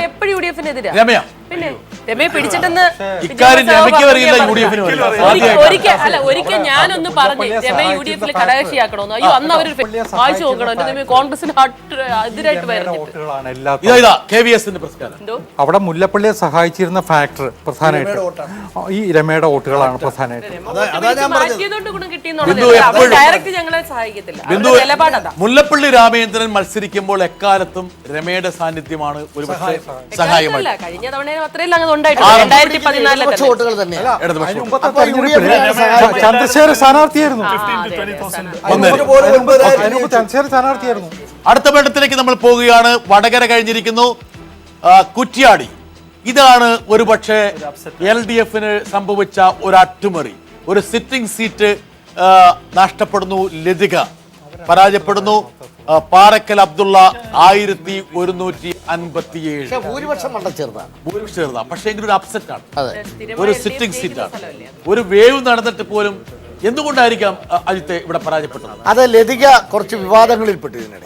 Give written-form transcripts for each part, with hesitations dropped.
എപ്പോഴും UDF-നെതിരാ. രമയ പിന്നെ രമയെ പിടിച്ചിട്ടെന്ന് ഒരിക്കൽ ഞാനൊന്ന് പറഞ്ഞു രമയെ UDF-ൽ ഘടകകക്ഷിയാക്കണമെന്ന്. അയ്യോ അന്ന് അവർ വായിച്ചു നോക്കണം. എന്റെ കോൺഗ്രസിന് എതിരായിട്ട് അവിടെ മുല്ലപ്പള്ളിയെ സഹായിച്ചിരുന്ന ഫാക്ടർ പ്രധാനമായിട്ട് ഈ രമയുടെ വോട്ടുകളാണ് പ്രധാനമായിട്ട്. മുല്ലപ്പള്ളി രാമചന്ദ്രൻ മത്സരിക്കുമ്പോൾ എക്കാലത്തും രമയുടെ സാന്നിധ്യമാണ് ഒരു സഹായമായി. കഴിഞ്ഞ തവണ അത്രയും അങ്ങ് ഉണ്ടായിട്ടില്ല. 2014 ചന്ദ്രശേഖർ സ്ഥാനാർത്ഥിയായിരുന്നു. അടുത്ത മണ്ഡലത്തിലേക്ക് നമ്മൾ പോവുകയാണ്. വടകര കഴിഞ്ഞിരിക്കുന്നു, കുറ്റ്യാടി. ഇതാണ് ഒരു പക്ഷേ LDF-ന് സംഭവിച്ച ഒരു അട്ടിമറി. ഒരു സിറ്റിംഗ് സീറ്റ് നഷ്ടപ്പെടുന്നു. ലതിക പരാജയപ്പെടുന്നു. പാറക്കൽ അബ്ദുള്ള 1157. ഭൂരിപക്ഷം ചെറുതാണ്. പക്ഷേ എങ്കിലും ഒരു അപ്സെറ്റ് ആണ്, ഒരു സിറ്റിംഗ് സീറ്റാണ്. ഒരു വേവ് നടന്നിട്ട് പോലും എന്തുകൊണ്ടായിരിക്കാം അജിത്തെ ഇവിടെ പരാജയപ്പെട്ടത്? അത് ലതിക കുറച്ച് വിവാദങ്ങളിൽപ്പെട്ടതിനാണ്.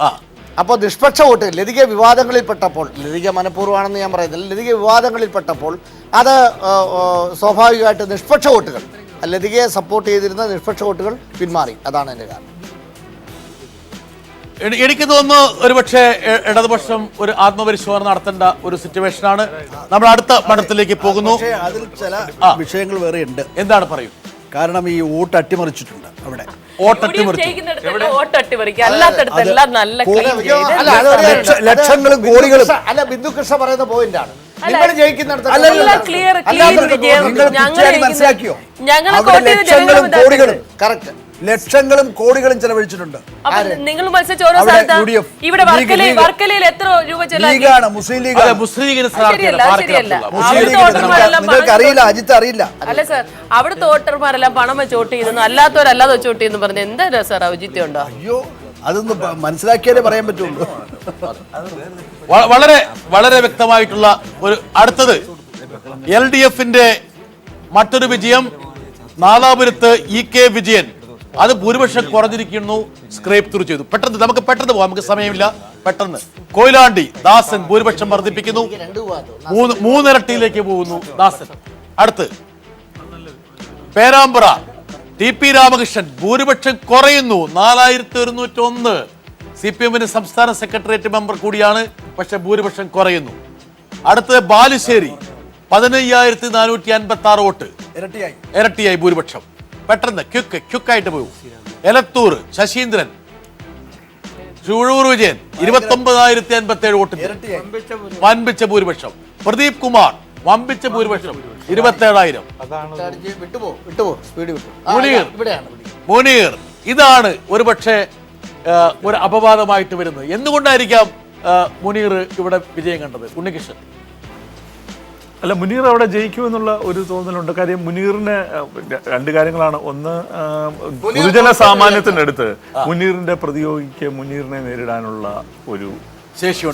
അപ്പോൾ നിഷ്പക്ഷ വോട്ട് ലതിക വിവാദങ്ങളിൽപ്പെട്ടപ്പോൾ, ലതിക മനഃപൂർവ്വമാണെന്ന് ഞാൻ പറയുന്നില്ല, ലതിക വിവാദങ്ങളിൽപ്പെട്ടപ്പോൾ അത് സ്വാഭാവികമായിട്ട് നിഷ്പക്ഷ വോട്ടുകൾ, ലതികയെ സപ്പോർട്ട് ചെയ്തിരുന്ന നിഷ്പക്ഷ വോട്ടുകൾ പിന്മാറി. അതാണ് എൻ്റെ കാരണം. എനിക്ക് തോന്നുന്നു ഒരുപക്ഷെ ഇടതുപക്ഷം ഒരു ആത്മപരിശോധന നടത്തേണ്ട ഒരു സിറ്റുവേഷനാണ്. നമ്മൾ അടുത്ത മണ്ഡലത്തിലേക്ക് പോകുന്നു. അതിൽ ചില വിഷയങ്ങൾ വേറെ ഉണ്ട്. എന്താണ് പറയൂ? കാരണം ഈ വോട്ട് അട്ടിമറിച്ചിട്ടുണ്ട്. അവിടെ ലക്ഷങ്ങളും കോടികളും അല്ല. ബിന്ദു കൃഷ്ണ പറയുന്ന പോയിന്റാണ്. നിങ്ങൾ ജയിക്കുന്നിടത്ത് മനസ്സിലാക്കിയോ? ലക്ഷങ്ങളും കോടികളും കറക്റ്റ് ലക്ഷങ്ങളും കോടികളും ചെലവഴിച്ചിട്ടുണ്ട്. നിങ്ങൾ മത്സരിച്ച ഓരോ സ്ഥലത്ത് ഇവിടെ വർക്കലയിൽ എത്ര രൂപ ലീഗാണ്, മുസ്ലിം ലീഗാണ്. നിങ്ങൾക്ക് അറിയില്ല, അജിത്ത് അറിയില്ല. അല്ല സാർ, അവിടുത്തെ വോട്ടർമാരെല്ലാം പണം വെച്ച് വോട്ട് ചെയ്തെന്ന്, അല്ലാത്തവരല്ലാതെ വെച്ച് വോട്ട് ചെയ്യുന്നു പറഞ്ഞ എന്താ സാർ ഔചിത്യം ഉണ്ടോ? അയ്യോ, അതൊന്ന് മനസ്സിലാക്കിയാലേ പറയാൻ പറ്റുള്ളൂ. വളരെ വളരെ വ്യക്തമായിട്ടുള്ള ഒരു അടുത്തത് LDF-ന്റെ മറ്റൊരു വിജയം. നാദാപുരത്ത് EK വിജയൻ. അത് ഭൂരിപക്ഷം കുറഞ്ഞിരിക്കുന്നു. സ്ക്രേപ്പ് ത്രൂ ചെയ്തു. നമുക്ക് പെട്ടെന്ന് പോകാം, നമുക്ക് സമയമില്ല. പെട്ടെന്ന് കൊയിലാണ്ടി ദാസൻ ഭൂരിപക്ഷം വർദ്ധിപ്പിക്കുന്നു. 3 ഇരട്ടിയിലേക്ക് പോകുന്നു ദാസൻ. അടുത്ത് പേരാമ്പ്ര TP രാമകൃഷ്ണൻ ഭൂരിപക്ഷം കുറയുന്നു. 4101. CPM-ന് സംസ്ഥാന സെക്രട്ടേറിയറ്റ് മെമ്പർ കൂടിയാണ്, പക്ഷെ ഭൂരിപക്ഷം കുറയുന്നു. അടുത്ത് ബാലുശ്ശേരി 15456 വോട്ട്, ഇരട്ടിയായി ഭൂരിപക്ഷം. പെട്ടെന്ന് ക്യുക്കായിട്ട് പോകും. എലത്തൂർ ശശീന്ദ്രൻ ചൂഴൂർ വിജയൻ 29057 വോട്ട്, വൻപിച്ച ഭൂരിപക്ഷം. പ്രദീപ് കുമാർ വമ്പിച്ച ഭൂരിപക്ഷം 27000. മുനീർ ഇതാണ് ഒരുപക്ഷെ ഒരു അപവാദമായിട്ട് വരുന്നത്. എന്തുകൊണ്ടായിരിക്കാം മുനീർ ഇവിടെ വിജയം കണ്ടത്? ഉണ്ണികൃഷ്ണൻ. അല്ല, മുനീർ അവിടെ ജയിക്കുമെന്നുള്ള ഒരു തോന്നലുണ്ട്. കാര്യം മുനീറിന് 2 കാര്യങ്ങളാണ്. ഒന്ന്, പൊതുജന സാമാന്യത്തിനടുത്ത് മുനീറിന്റെ പ്രതിയോഗിക്ക് മുനീറിനെ നേരിടാനുള്ള ഒരു ശേഷി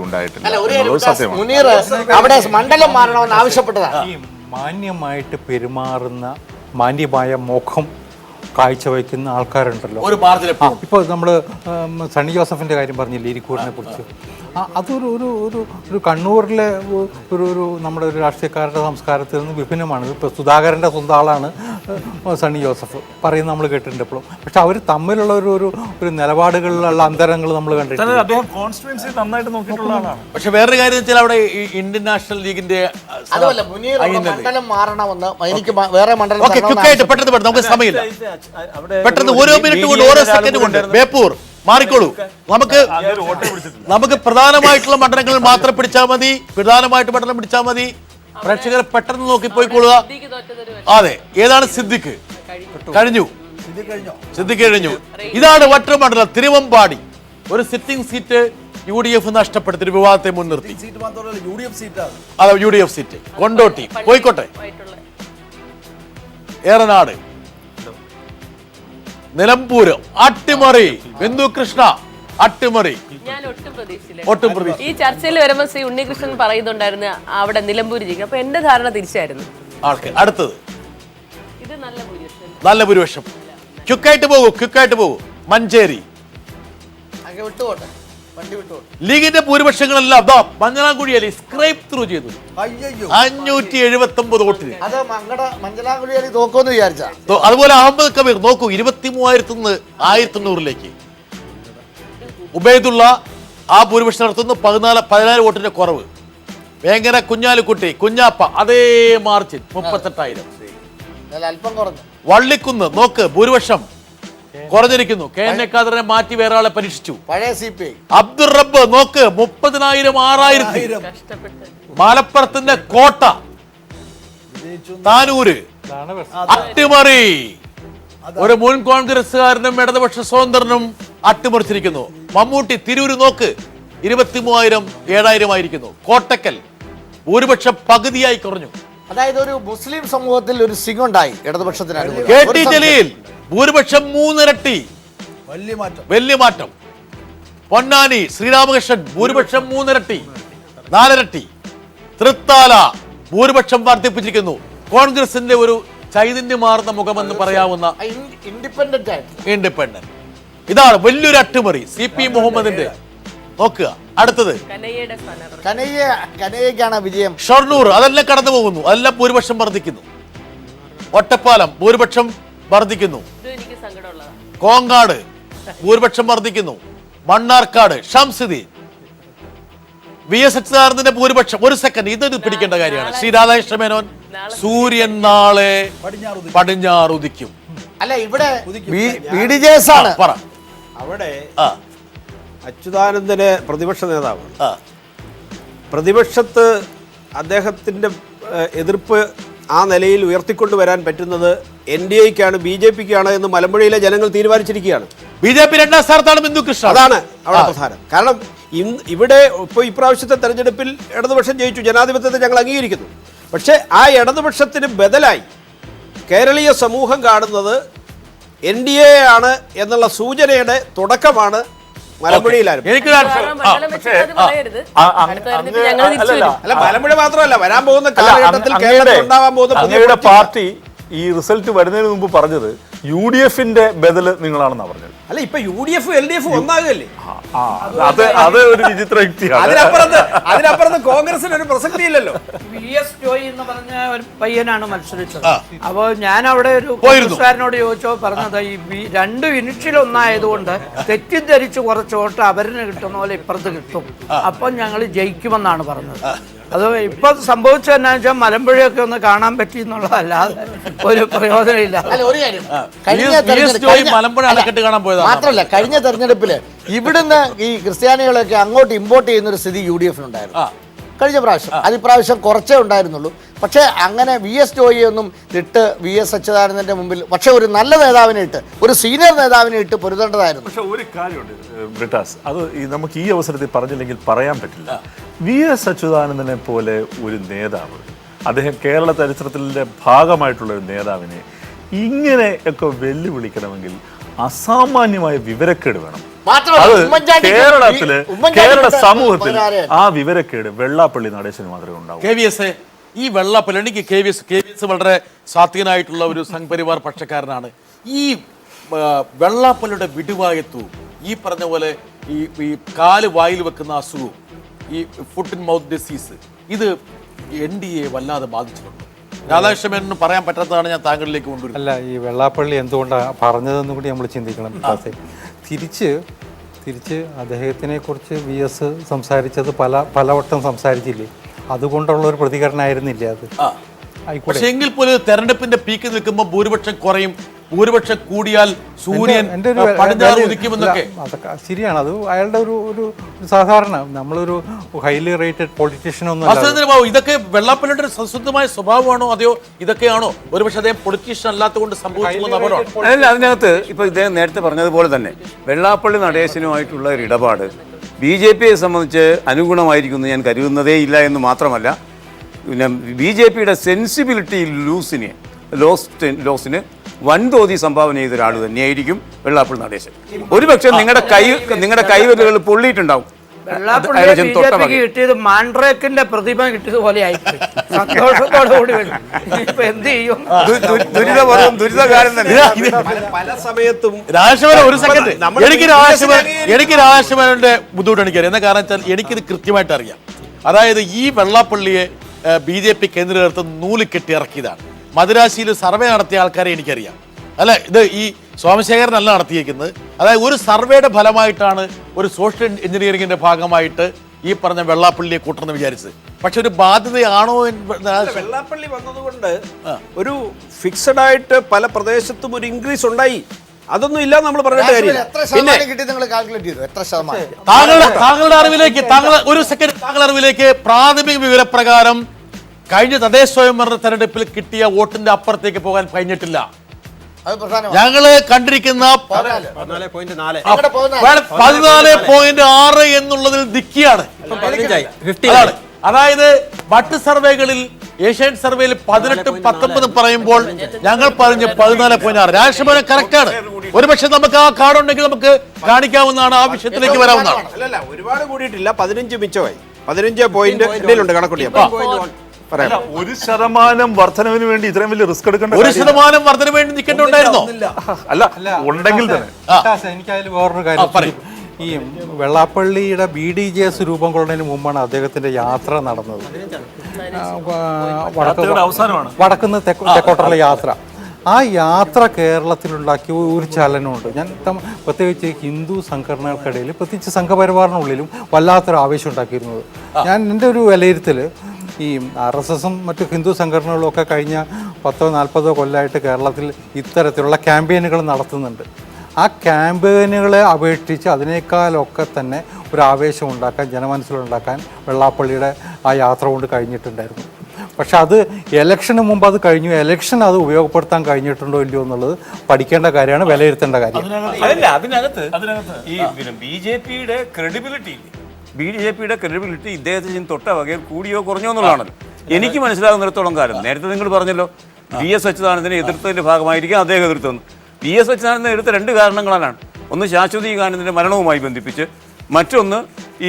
ഉണ്ടായിട്ടില്ല. ഈ മാന്യമായിട്ട് പെരുമാറുന്ന, മാന്യമായ മുഖം കാഴ്ചവെക്കുന്ന ആൾക്കാരുണ്ടല്ലോ. ഇപ്പോൾ നമ്മൾ സണ്ണി ജോസഫിന്റെ കാര്യം പറഞ്ഞില്ലേ, ഇരിക്കൂറിനെ കുറിച്ച്. അതൊരു ഒരു ഒരു ഒരു കണ്ണൂരിലെ ഒരു നമ്മുടെ ഒരു രാഷ്ട്രീയക്കാരുടെ സംസ്കാരത്തിൽ നിന്ന് വിഭിന്നമാണ്. ഇപ്പോൾ സുധാകരൻ്റെ സ്വന്തം ആളാണ് സണ്ണി ജോസഫ് പറയുന്നത് നമ്മൾ കേട്ടിട്ടുണ്ട് എപ്പോഴും. പക്ഷെ അവർ തമ്മിലുള്ള ഒരു നിലപാടുകളിലുള്ള അന്തരങ്ങൾ നമ്മൾ കണ്ടിട്ടുണ്ട്. അദ്ദേഹം കോൺസ്റ്റിറ്റ്യുവൻസി നന്നായിട്ട് നോക്കിയിട്ടുള്ള ആളാണ്. പക്ഷെ വേറൊരു കാര്യം വെച്ചാൽ അവിടെ ഇന്ത്യൻ നാഷണൽ ലീഗിന്റെ നമുക്ക് സമയമില്ല. പെട്ടെന്ന് ഓരോ മിനിറ്റ് കൊണ്ട്, ഓരോ സെക്കൻഡ് കൊണ്ട് ബേപ്പൂർ മാറിക്കോളൂ. നമുക്ക് പ്രധാനമായിട്ടുള്ള മണ്ഡലങ്ങളിൽ മാത്രം പിടിച്ചാൽ മതി. പ്രധാനമായിട്ട് മണ്ഡലം പിടിച്ചാൽ മതി. പ്രേക്ഷകർ പെട്ടെന്ന് നോക്കി പോയിക്കൊള്ളുക. അതെ, ഏതാണ് സിദ്ദിഖ്? കഴിഞ്ഞു. ഇതാണ് വട്ടൂർ മണ്ഡലം. തിരുവമ്പാടി ഒരു സിറ്റിംഗ് സീറ്റ് UDF നഷ്ടപ്പെടുത്തി വിവാദത്തെ മുൻനിർത്തി. അതെ, UDF സീറ്റ്. കൊണ്ടോട്ടി, കോഴിക്കോട്ടെ, ഏറനാട്, നിലമ്പൂര് അട്ടിമറി. ബിന്ദു കൃഷ്ണ അട്ടിമറി. ഞാൻ ഒട്ടും പ്രതീക്ഷിച്ചില്ല. ഈ ചർച്ചയിൽ വരുമ്പോൾ ശ്രീ ഉണ്ണികൃഷ്ണൻ പറയുന്നുണ്ടായിരുന്നു അവിടെ നിലമ്പൂര് ജയിക്കും. അപ്പൊ എന്റെ ധാരണ തിരിച്ചായിരുന്നു. അടുത്തത് ഇത് നല്ല ഭൂരിപക്ഷം. ക്യുക്കായിട്ട് പോകൂ. മഞ്ചേരി ലീഗിന്റെ ഭൂരിപക്ഷങ്ങളെല്ലാം ദാ മഞ്ഞളാംകുഴിയലി സ്ക്രൈപ്പ് ത്രൂ ചെയ്തു. അയ്യോ 579 വോട്ടിന്. അത് മംഗളാംകുഴിയിൽ തോക്കുമെന്ന് വിചാരിച്ചാ. അതുപോലെ അഹമ്മദ് കബീർ നോക്കൂ 23,000 നിന്ന് 1,800 ഉബൈദുള്ള ആ ഭൂരിപക്ഷം നടത്തുന്നു 14 വോട്ടിന്റെ കുറവ്. വേങ്ങര കുഞ്ഞാലിക്കുട്ടി കുഞ്ഞാപ്പ അതേ മാർജിൻ 38,000. അല്പം കുറഞ്ഞു. വള്ളിക്കുന്ന് നോക്ക് ഭൂരിപക്ഷം കുറഞ്ഞിരിക്കുന്നു. കെ എൻ എ ഖാദറിനെ മാറ്റി വേറെ ആളെ പരീക്ഷിച്ചു. പഴയ CPI. അബ്ദുൾ റബ്ബ് നോക്ക് 30,000 6,000. മലപ്പുറത്തിന്റെ കോട്ട താനൂര് അട്ടിമറി. ഒരു മുൻ കോൺഗ്രസ്സുകാരനും ഇടതുപക്ഷ സ്വതന്ത്രനും അട്ടിമറിച്ചിരിക്കുന്നു. മമ്മൂട്ടി തിരൂര് നോക്ക് 23,000 7,000 ആയിരിക്കുന്നു. കോട്ടക്കൽ ഭൂരിപക്ഷം പകുതിയായി കുറഞ്ഞു. അതായത് ഒരു മുസ്ലിം സമൂഹത്തിൽ ഒരു സിംഗുണ്ടായി ഇടതുപക്ഷത്തിന്. കെ ടി ജലീൽ ഭൂരിപക്ഷം 3 ഇരട്ടി. വലിയ മാറ്റം. പൊന്നാനി ശ്രീരാമകൃഷ്ണൻ ഭൂരിപക്ഷം 3 ഇരട്ടി 4 ഇരട്ടി. തൃത്താല ഭൂരിപക്ഷം വർദ്ധിപ്പിച്ചിരിക്കുന്നു. കോൺഗ്രസിന്റെ ഒരു ചൈതന്യമാർന്ന മുഖമെന്ന് പറയാവുന്ന ഇൻഡിപെൻഡന്റ്. ഇതാണ് വലിയൊരു അട്ടിമറി CP മുഹമ്മദിന്റെ. നോക്കുക അടുത്തത് കനയ്യക്കാണ് വിജയം. ഷൊർണൂർ അതെല്ലാം കടന്നു പോകുന്നു. അതെല്ലാം ഭൂരിപക്ഷം വർദ്ധിക്കുന്നു. ഒറ്റപ്പാലം ഭൂരിപക്ഷം വർദ്ധിക്കുന്നു. കോങ്ങാട് ഭൂരിപക്ഷം വർദ്ധിക്കുന്നു. മണ്ണാർക്കാട് ഷംസുദ്ദീൻ VS അച്യുതാനന്ദന്റെ ഭൂരിപക്ഷം. ഒരു സെക്കൻഡ് ഇതൊരു പിടിക്കേണ്ട കാര്യമാണ്. ശ്രീ രാധാകൃഷ്ണ മേനോൻ സൂര്യൻ നാളെ പടിഞ്ഞാറുദിക്കും. അല്ല ഇവിടെ BDJS ആണ്. പറ. അവിടെ അച്യുതാനന്ദന് പ്രതിപക്ഷ നേതാവ്. പ്രതിപക്ഷത്ത് അദ്ദേഹത്തിന്റെ എതിർപ്പ് ആ നിലയിൽ ഉയർത്തിക്കൊണ്ടുവരാൻ പറ്റുന്നത് NDAക്കാണ് BJPക്കാണ് എന്ന് മലമ്പുഴയിലെ ജനങ്ങൾ തീരുമാനിച്ചിരിക്കുകയാണ്. BJP 2ാം സ്ഥാനത്താണ് ബിന്ദു കൃഷ്ണ. അതാണ് അവിടെ പ്രധാനം. കാരണം ഇവിടെ ഇപ്പോൾ ഇപ്രാവശ്യത്തെ തെരഞ്ഞെടുപ്പിൽ ഇടതുപക്ഷം ജയിച്ചു. ജനാധിപത്യത്തെ ഞങ്ങൾ അംഗീകരിക്കുന്നു. പക്ഷേ ആ ഇടതുപക്ഷത്തിന് ബദലായി കേരളീയ സമൂഹം കാണുന്നത് NDA ആണ് എന്നുള്ള സൂചനയുടെ തുടക്കമാണ് മലമ്പുഴയിലായിരുന്നു. അല്ല മലമ്പുഴ മാത്രമല്ല, വരാൻ പോകുന്ന കാലഘട്ടത്തിൽ കേരളത്തിൽ ഉണ്ടാവാൻ പോകുന്ന പാർട്ടി ഈ റിസൾട്ട് വരുന്നതിന് മുമ്പ് പറഞ്ഞത് UDFന്റെ ബദല് നിങ്ങളാണെന്നാണ് പറഞ്ഞത്. അല്ല ഇപ്പൊ UDF LDF ഒന്നാകല്ലേ? അത് ഒരു വിചിത്ര യുക്തിയാണ്. അതിനപ്പുറത്ത് കോൺഗ്രസിന് ഒരു പ്രസക്തി ഇല്ലല്ലോ. VS ജോയി എന്ന് പറഞ്ഞ ഒരു പയ്യനാണ് മത്സരിച്ചത്. അപ്പോൾ ഞാൻ അവിടെ ഒരു കോൺഗ്രസ്സുകാരനോട് ചോദിച്ചോ പറഞ്ഞത് ഈ 2 ഇനിഷ്യൽ ഒന്നായതുകൊണ്ട് തെറ്റിദ്ധരിച്ച് കുറച്ച് വോട്ട് അവരിന് കിട്ടുന്ന പോലെ ഇപ്പുറത്ത് കിട്ടും, അപ്പം ഞങ്ങൾ ജയിക്കുമെന്നാണ് പറഞ്ഞത്. അത് ഇപ്പൊ സംഭവിച്ചത് എന്നാന്ന് വെച്ചാൽ മലമ്പുഴയൊക്കെ ഒന്ന് കാണാൻ പറ്റി എന്നുള്ളതല്ലാതെ ഒരു പ്രയോജനമില്ല. മാത്രമല്ല കഴിഞ്ഞ തെരഞ്ഞെടുപ്പില് ഇവിടുന്ന് ഈ ക്രിസ്ത്യാനികളൊക്കെ അങ്ങോട്ട് ഇമ്പോർട്ട് ചെയ്യുന്ന ഒരു സ്ഥിതി UDFനുണ്ടായിരുന്നു കഴിഞ്ഞ പ്രാവശ്യം. അതിപ്രാവശ്യം കുറച്ചേ ഉണ്ടായിരുന്നുള്ളൂ. പക്ഷേ അങ്ങനെ VS ജോയിയെ ഒന്നും ഇട്ട് VS അച്യുതാനന്ദന്റെ മുമ്പിൽ പക്ഷെ ഒരു നല്ല നേതാവിനെ ഇട്ട് ഒരു സീനിയർ നേതാവിനെ ഇട്ട് പൊരുതേണ്ടതായിരുന്നു. പക്ഷെ ഒരു കാര്യമുണ്ട് ബ്രിട്ടാസ്, അത് നമുക്ക് ഈ അവസരത്തിൽ പറഞ്ഞില്ലെങ്കിൽ പറയാൻ പറ്റില്ല. VS അച്യുതാനന്ദനെ പോലെ ഒരു നേതാവ്, അദ്ദേഹം കേരള ചരിത്രത്തിൻ്റെ ഭാഗമായിട്ടുള്ള ഒരു നേതാവിനെ ഇങ്ങനെയൊക്കെ വെല്ലുവിളിക്കണമെങ്കിൽ അസാമാന്യമായ വിവരക്കേട് വേണം. അത് കേരള സമൂഹത്തിൽ ആ വിവരക്കേട് വെള്ളാപ്പള്ളി നടേശന് മാത്രമേ ഉണ്ടാവൂ. KVS ഈ വെള്ളാപ്പള്ളി എനിക്ക് KVS വളരെ സാത്വികനായിട്ടുള്ള ഒരു സംഘപരിവാർ പക്ഷക്കാരനാണ്. ഈ വെള്ളാപ്പള്ളിയുടെ വിടുവായത്വവും ഈ പറഞ്ഞ പോലെ ഈ കാല് വായിൽ വെക്കുന്ന അസുഖവും ഈ ഫുട്ട് ആൻഡ് മൗത്ത് ഡിസീസ് ഇത് NDA വല്ലാതെ ബാധിച്ചിട്ടുണ്ട്. രാധാകൃഷ്ണൻ പറയാൻ പറ്റാത്തതാണ് ഞാൻ താങ്കളിലേക്ക് കൊണ്ടുവരുന്നത്. അല്ല ഈ വെള്ളാപ്പള്ളി എന്തുകൊണ്ടാണ് പറഞ്ഞതെന്നും കൂടി നമ്മൾ ചിന്തിക്കണം. തിരിച്ച് അദ്ദേഹത്തിനെ കുറിച്ച് VS സംസാരിച്ചത് പലവട്ടം സംസാരിച്ചില്ലേ, അതുകൊണ്ടുള്ള ഒരു പ്രതികരണമായിരുന്നില്ല അത്. പക്ഷേ എങ്കിൽ പോലും തെരഞ്ഞെടുപ്പിന്റെ പീക്ക് നിൽക്കുമ്പോൾ ഭൂരിപക്ഷം കുറയും, ഭൂരിപക്ഷം കൂടിയാൽ സൂര്യൻ പടിഞ്ഞാറ് ഉദിക്കുമെന്നൊക്കെ. അതൊക്കെ ശരിയാണ്. അത് അയാളുടെ ഒരു സാധാരണ നമ്മളൊരു ഹൈലി റേറ്റഡ് പൊളിറ്റീഷ്യൻ ഒന്നും. ഇതൊക്കെ വെള്ളാപ്പള്ളിയുടെ സ്വന്തമായ സ്വഭാവമാണോ അതെയോ ഇതൊക്കെയാണോ ഒരുപക്ഷെ അദ്ദേഹം പൊളിറ്റീഷ്യൻ അല്ലാത്തതുകൊണ്ട് സംഭവിച്ചു? അല്ല, അതിനകത്ത് ഇപ്പൊ ഇദ്ദേഹം നേരത്തെ പറഞ്ഞതുപോലെ തന്നെ വെള്ളാപ്പള്ളി നടേശനുമായിട്ടുള്ള ഒരു ഇടപാട് BJPയെ സംബന്ധിച്ച് അനുഗുണമായിരിക്കുമെന്ന് ഞാൻ കരുതുന്നതേ ഇല്ല എന്ന് മാത്രമല്ല, പിന്നെ BJPയുടെ സെൻസിബിലിറ്റി ലോസിന് വൻതോതി സംഭാവന ചെയ്ത ഒരാൾ തന്നെയായിരിക്കും വെള്ളാപ്പള്ളി നടേശൻ. ഒരുപക്ഷെ നിങ്ങളുടെ കൈവിരലുകൾ പൊള്ളിയിട്ടുണ്ടാവും, വെള്ളാപ്പള്ളിയെ ബി ജെ പിക്ക് കിട്ടിയത് മാൻഡ്രേക്കിന്റെ പ്രതിമ കിട്ടിയത് പോലെ ആയിപ്പോയി. സന്തോഷത്തോടു കൂടി വരും. ഇപ്പൊ എന്ത് ചെയ്യും? ദുരിതകാലം തന്നെ. പല സമയത്തും രാജശേഖരൻ ഒരു സെക്കൻഡ്, എനിക്ക് രാജശേഖരന്റെ ബുദ്ധിമുട്ട് എനിക്കറിയാം. എന്താ കാരണം വെച്ചാൽ എനിക്കിത് കൃത്യമായിട്ട് അറിയാം. അതായത് ഈ വെള്ളാപ്പള്ളിയെ BJP കേന്ദ്ര നേതൃത്വം നൂല് കെട്ടി ഇറക്കിയതാണ്. മദുരാശിയിൽ സർവേ നടത്തിയ ആൾക്കാരെ എനിക്കറിയാം. അല്ല, ഇത് ഈ സോമശേഖരനല്ല നടത്തിയിരിക്കുന്നത്. അതായത് ഒരു സർവേയുടെ ഫലമായിട്ടാണ് ഒരു സോഷ്യൽ എഞ്ചിനീയറിംഗിന്റെ ഭാഗമായിട്ട് ഈ പറഞ്ഞ വെള്ളാപ്പള്ളിയെ കൂട്ടണമെന്ന് വിചാരിച്ചത്. പക്ഷെ ഒരു ബാധ്യതയാണോ? വെള്ളാപ്പള്ളി വന്നതുകൊണ്ട് ഒരു ഫിക്സഡ് ആയിട്ട് പല പ്രദേശത്തും ഒരു ഇൻക്രീസ് ഉണ്ടായി. അതൊന്നും ഇല്ല നമ്മൾ പറഞ്ഞിട്ട് കാര്യമില്ല. താങ്കളുടെ അറിവിലേക്ക് പ്രാഥമിക വിവരപ്രകാരം കഴിഞ്ഞ തദ്ദേശ സ്വയംഭരണ തെരഞ്ഞെടുപ്പിൽ കിട്ടിയ വോട്ടിന്റെ അപ്പുറത്തേക്ക് പോകാൻ കഴിഞ്ഞിട്ടില്ല. ഞങ്ങള് കണ്ടിരിക്കുന്ന 14.6 എന്നുള്ളതിൽ ദിക്കിയാണ്. അതായത് മറ്റ് സർവേകളിൽ ഏഷ്യൻ സർവേയിൽ 18-19 പറയുമ്പോൾ ഞങ്ങൾ പറഞ്ഞ 14.6. രാജശേഖരൻ കറക്റ്റ് ആണ്. ഒരുപക്ഷെ നമുക്ക് ആ കാർഡ് ഉണ്ടെങ്കിൽ നമുക്ക് കാണിക്കാവുന്നതാണ്. ആ വിഷയത്തിലേക്ക് വരാവുന്നതാണ്. അല്ലല്ല, ഒരുപാട് കൂടിയിട്ടില്ല. 15 മിച്ചമായി. 15 പോയിന്റ് ഉണ്ട് കണക്കൂട്ടിയ. 1% വർധനവിന് വേണ്ടി ഇത്രയും വലിയ റിസ്ക് എടുക്കേണ്ട 1% വർധന വേണ്ടി നിൽക്കേണ്ടതുണ്ടായിരുന്നോ? അല്ല, ഉണ്ടെങ്കിൽ തന്നെ. എനിക്കതിൽ വേറൊരു കാര്യം, ഈ വെള്ളാപ്പള്ളിയുടെ BDJS രൂപം കൊള്ളുന്നതിന് മുമ്പാണ് അദ്ദേഹത്തിന്റെ യാത്ര നടന്നത്. വടക്കുന്ന് തെക്കോട്ടുള്ള യാത്ര. ആ യാത്ര കേരളത്തിലുണ്ടാക്കിയ ഒരു ചലനമുണ്ട്. ഞാൻ പ്രത്യേകിച്ച് ഹിന്ദു സംഘടനകൾക്കിടയിൽ, പ്രത്യേകിച്ച് സംഘപരിവാറിനുള്ളിലും വല്ലാത്തൊരു ആവേശം ഉണ്ടാക്കിയിരുന്നത്. ഞാൻ എൻ്റെ ഒരു വിലയിരുത്തൽ, ഈ RSSും മറ്റു ഹിന്ദു സംഘടനകളും ഒക്കെ കഴിഞ്ഞ 10-40 കൊല്ലമായിട്ട് കേരളത്തിൽ ഇത്തരത്തിലുള്ള ക്യാമ്പയിനുകൾ നടത്തുന്നുണ്ട്. ആ ക്യാമ്പയിനുകളെ അപേക്ഷിച്ച് അതിനേക്കാളൊക്കെ തന്നെ ഒരു ആവേശം ഉണ്ടാക്കാൻ, ജനമനസ്സിലുണ്ടാക്കാൻ വെള്ളാപ്പള്ളിയുടെ ആ യാത്ര കൊണ്ട് കഴിഞ്ഞിട്ടുണ്ടായിരുന്നു. പക്ഷെ അത് ഇലക്ഷന് മുമ്പ് അത് കഴിഞ്ഞു. ഇലക്ഷൻ അത് ഉപയോഗപ്പെടുത്താൻ കഴിഞ്ഞിട്ടുണ്ടോ ഇല്ലയോ എന്നുള്ളത് പഠിക്കേണ്ട കാര്യമാണ്, വിലയിരുത്തേണ്ട കാര്യം. അതിനകത്ത് ഈ BJPയുടെ ക്രെഡിബിലിറ്റി ഇദ്ദേഹത്തിന് തൊട്ട വകയിൽ കൂടിയോ കുറഞ്ഞോ എന്നുള്ളതാണല്ലോ എനിക്ക് മനസ്സിലാകുന്നിടത്തോളം കാലം. നേരത്തെ നിങ്ങൾ പറഞ്ഞല്ലോ VS അച്യുതാനന്ദനെ എതിർത്തതിന്റെ ഭാഗമായിരിക്കും അദ്ദേഹം എതിർത്തതെന്ന്. VS അച്യുതാനന്ദനെ എടുത്ത 2 കാരണങ്ങളാണ്. ഒന്ന് ശാശ്വതീകാനന്ദന്റെ മരണവുമായി ബന്ധിപ്പിച്ച്, മറ്റൊന്ന് ഈ